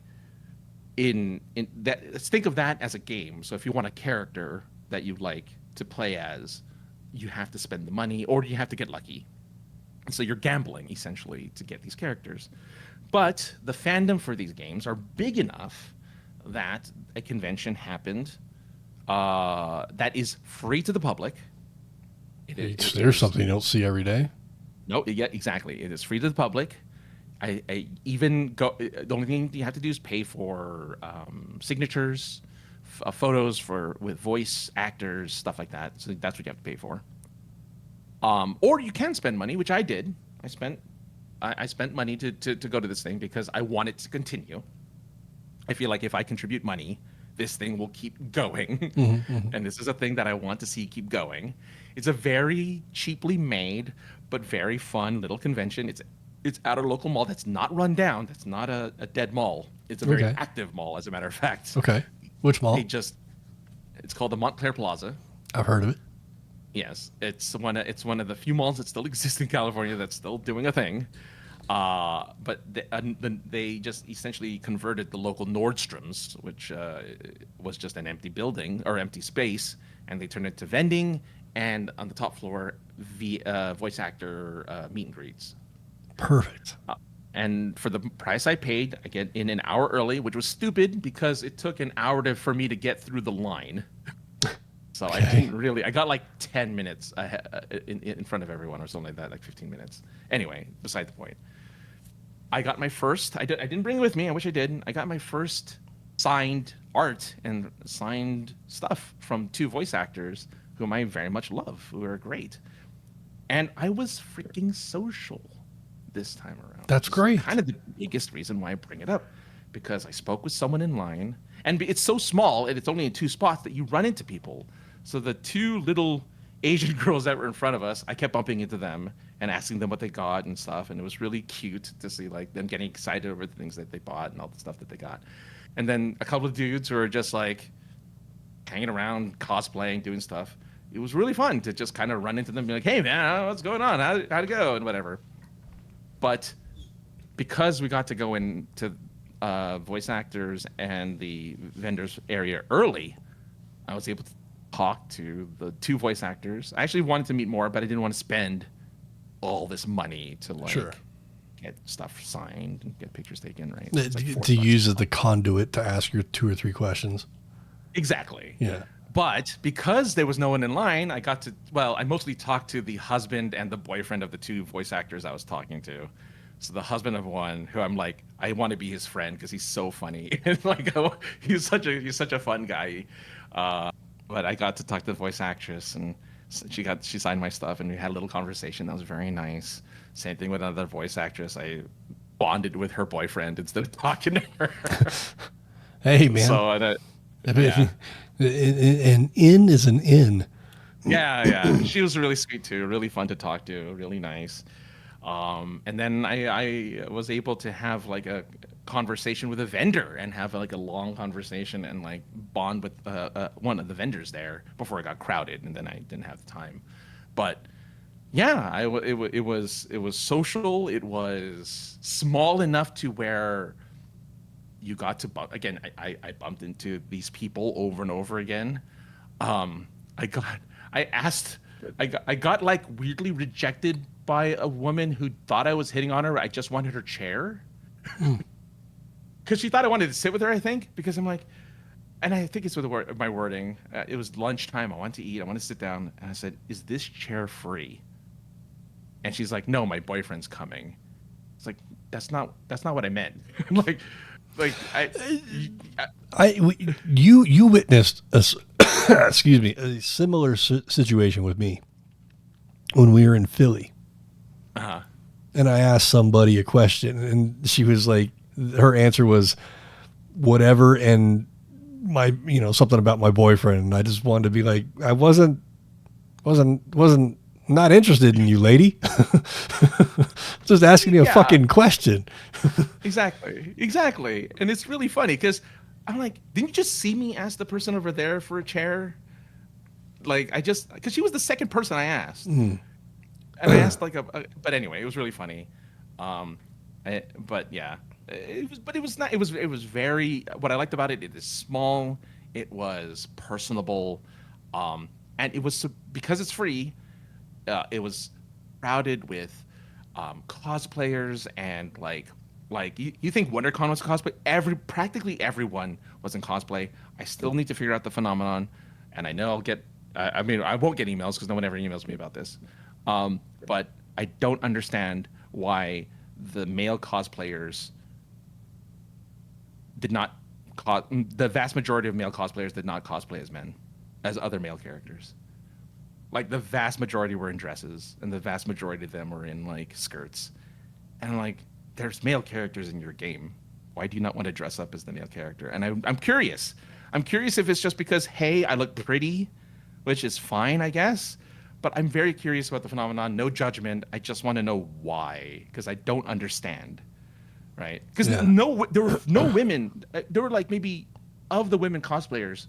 in that, let's think of that as a game. So if you want a character that you like to play as, you have to spend the money, or you have to get lucky. So you're gambling essentially to get these characters. But the fandom for these games are big enough that a convention happened that is free to the public. There's something you don't see every day. No, yeah, exactly. It is free to the public. I even go. The only thing you have to do is pay for signatures, photos with voice actors, stuff like that. So that's what you have to pay for. Or you can spend money, which I did. I spent money to go to this thing because I want it to continue. I feel like if I contribute money, this thing will keep going. And this is a thing that I want to see keep going. It's a very cheaply made, but very fun little convention. It's at a local mall that's not run down. That's not a dead mall. It's a very active mall, as a matter of fact. Okay. Which mall? It's called the Montclair Plaza. I've heard of it. Yes, it's one of the few malls that still exist in California that's still doing a thing. But they just essentially converted the local Nordstrom's, which was just an empty building or empty space, and they turned it to vending, and on the top floor, voice actor meet and greets. Perfect. And for the price I paid, I get in an hour early, which was stupid because it took an hour for me to get through the line. So I didn't really. I got like 10 minutes in front of everyone, or something like that, like 15 minutes. Anyway, beside the point. I got my first. I didn't bring it with me. I wish I did. I got my first signed art and signed stuff from two voice actors whom I very much love, who are great. And I was freaking social this time around. That's great. Kind of the biggest reason why I bring it up, because I spoke with someone in line, and it's so small and it's only in two spots that you run into people. So the two little Asian girls that were in front of us, I kept bumping into them and asking them what they got and stuff, and it was really cute to see like them getting excited over the things that they bought and all the stuff that they got. And then a couple of dudes who were just like hanging around, cosplaying, doing stuff. It was really fun to just kind of run into them and be like, "Hey man, what's going on? How'd it go?" and whatever. But because we got to go into voice actors and the vendors area early, I was able to talk to the two voice actors. I actually wanted to meet more, but I didn't want to spend all this money to get stuff signed and get pictures taken, right? To use as the conduit to ask your 2 or 3 questions. Exactly. Yeah. But because there was no one in line, I mostly talked to the husband and the boyfriend of the two voice actors I was talking to. So the husband of one, who I'm like, I want to be his friend because he's so funny. And like, he's such a fun guy. But I got to talk to the voice actress, and she signed my stuff, and we had a little conversation that was very nice. Same thing with another voice actress. I bonded with her boyfriend instead of talking to her. Hey man. So an in is an in. Yeah. She was really sweet too. Really fun to talk to. Really nice. And then I was able to have like a conversation with a vendor and have like a long conversation and like bond with one of the vendors there before it got crowded, and then I didn't have the time. But yeah, it was social. It was small enough to where you got to again. I bumped into these people over and over again. I got like weirdly rejected by a woman who thought I was hitting on her. I just wanted her chair. Because she thought I wanted to sit with her, I think. Because I'm like, and I think it's with my wording. It was lunchtime. I want to eat. I want to sit down. And I said, "Is this chair free?" And she's like, "No, my boyfriend's coming." It's like, that's not what I meant. You witnessed a similar situation with me when we were in Philly. Uh-huh. And I asked somebody a question, and she was like, her answer was whatever, and something about my boyfriend. And I just wanted to be like, I wasn't I'm not interested in you, lady. Just asking you a fucking question. Exactly. And it's really funny because I'm like, didn't you just see me ask the person over there for a chair? Like, because she was the second person I asked. And I asked but anyway, it was really funny. But yeah, it was very, what I liked about it is small, it was personable. And it was, because it's free, it was crowded with cosplayers and like you think WonderCon was cosplay? Practically everyone was in cosplay. I still need to figure out the phenomenon, and I know I'll get. I won't get emails because no one ever emails me about this. But I don't understand why the male cosplayers did not. The vast majority of male cosplayers did not cosplay as men, as other male characters. Like, the vast majority were in dresses, and the vast majority of them were in, like, skirts. And I'm like, there's male characters in your game. Why do you not want to dress up as the male character? And I'm curious. I'm curious if it's just because, hey, I look pretty, which is fine, I guess. But I'm very curious about the phenomenon. No judgment. I just want to know why, because I don't understand, right? Because there were no women. There were, like, maybe, of the women cosplayers,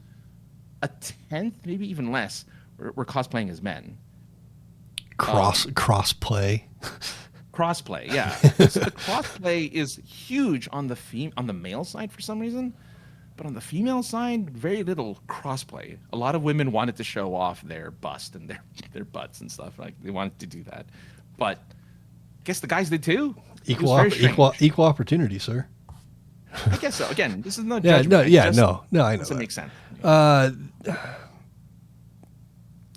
a tenth, maybe even less, were cosplaying as men. Crossplay. Crossplay, yeah. So the crossplay is huge on the male side for some reason, but on the female side, very little crossplay. A lot of women wanted to show off their bust and their butts and stuff. Like, they wanted to do that, but I guess the guys did too. Equal opportunity, sir. I guess so. Again, this is no yeah, judgment. No, I know. Doesn't make sense.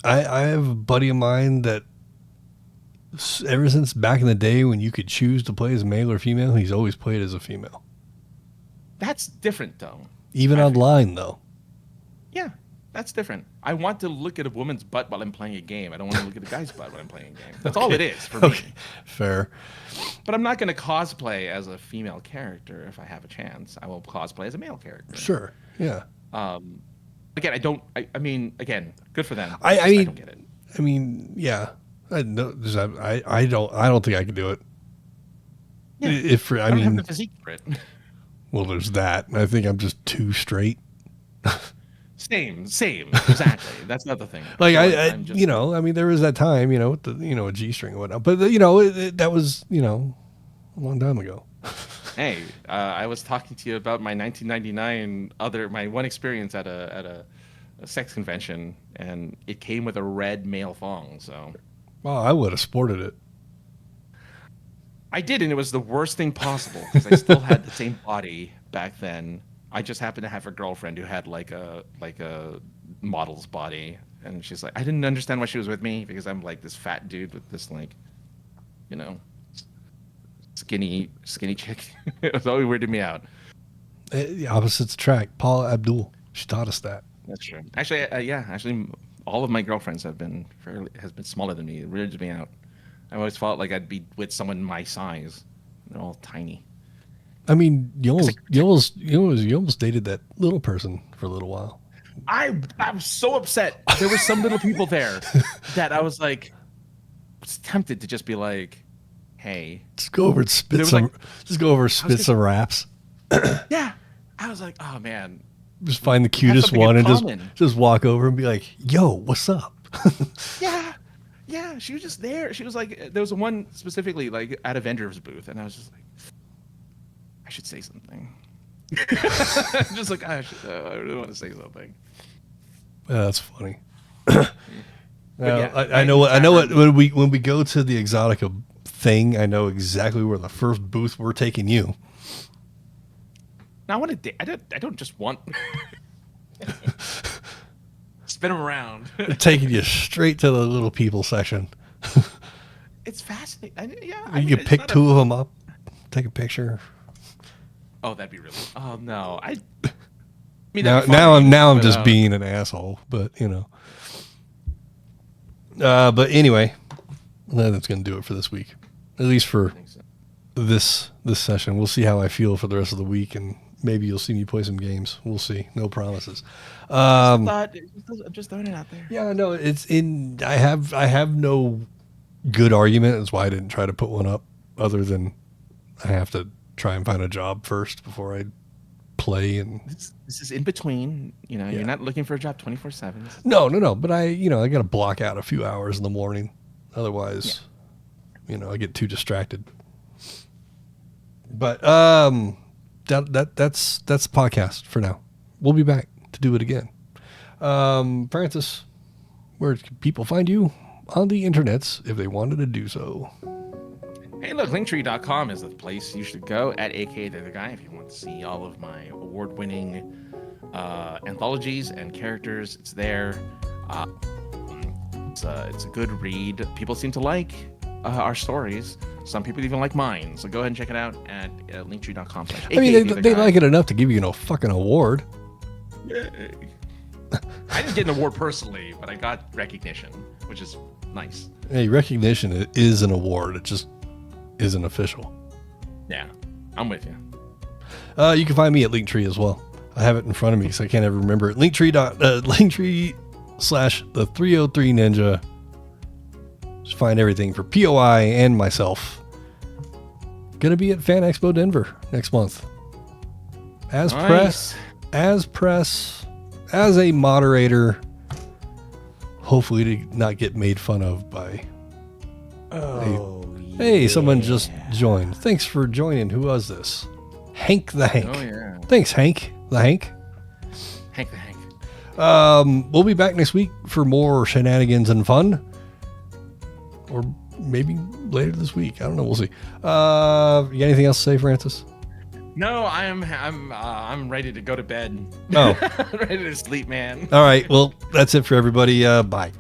I have a buddy of mine that ever since back in the day when you could choose to play as male or female, he's always played as a female. That's different, though. Even online, though. Yeah, that's different. I want to look at a woman's butt while I'm playing a game. I don't want to look at a guy's butt while I'm playing a game. That's all it is for me. Fair. But I'm not going to cosplay as a female character if I have a chance. I will cosplay as a male character. Sure. Yeah. Again, I mean, again, good for them. I don't get it. I mean, yeah. I don't think I could do it. Yeah. I don't mean, have the physique for it. Well, there's that. I think I'm just too straight. Same, exactly. That's not the thing. Like I mean, there was that time, with the, a G-string and whatnot, but that was, a long time ago. Hey, I was talking to you about my 1999 my one experience at a sex convention, and it came with a red male thong. So, well, I would have sported it. I did, and it was the worst thing possible because I still had the same body back then. I just happened to have a girlfriend who had like a model's body, and she's like, I didn't understand why she was with me because I'm like this fat dude with this skinny chick. It was always weirded me out. The opposites attract. Paula Abdul, she taught us that. That's true. Actually, all of my girlfriends has been smaller than me. It weirded me out. I always felt like I'd be with someone my size. They're all tiny. I mean, you almost dated that little person for a little while. I was so upset. There were some little people there that I was like, tempted to just be like, hey, just go over and spit some raps. Yeah, I was like, oh man, just find the cutest one and just walk over and be like, yo, what's up? Yeah, she was just there. She was like, there was one specifically like at Avengers booth, and I was just like, I should say something. Just like I really want to say something. Yeah, that's funny. Yeah, I know what when we go to the Exotica thing, I know exactly where the first booth we're taking you. Now I want to. I don't just want. Spin them around. Taking you straight to the little people section. It's fascinating. You can pick two of them up, take a picture. Oh, that'd be really. Oh no, I mean, now I'm just being an asshole, but But anyway, that's gonna do it for this week, at least for this session. We'll see how I feel for the rest of the week and maybe you'll see me play some games. We'll see. No promises. I'm just throwing it out there. Yeah, no, I have no good argument. That's why I didn't try to put one up, other than I have to try and find a job first before I play. And This is in between. Yeah. You're not looking for a job 24/7. no. But I got to block out a few hours in the morning. Otherwise, I get too distracted. But that's the podcast for now. We'll be back to do it again. Francis, where can people find you on the internets if they wanted to do so? Hey, look, linktree.com is the place you should go, at aka the guy, if you want to see all of my award-winning anthologies and characters. It's there. It's a good read. People seem to like our stories. Some people even like mine. So go ahead and check it out at linktree.com. I mean, they like it enough to give you fucking award. I didn't get an award personally, but I got recognition, which is nice. Hey, recognition is an award. It just isn't official. Yeah, I'm with you. You can find me at Linktree as well. I have it in front of me because I can't ever remember it. Linktree/the303ninja. Just find everything for POI and myself. Gonna be at Fan Expo Denver next month. As Nice. press, as a moderator. Hopefully to not get made fun of by. Hey, someone just joined. Thanks for joining. Who was this? Hank the Hank. Oh, yeah. Thanks, Hank the Hank. Hank the Hank. We'll be back next week for more shenanigans and fun. Or maybe later this week. I don't know. We'll see. You got anything else to say, Francis? No, I'm ready to go to bed. Oh. Ready to sleep, man. All right. Well, that's it for everybody. Bye.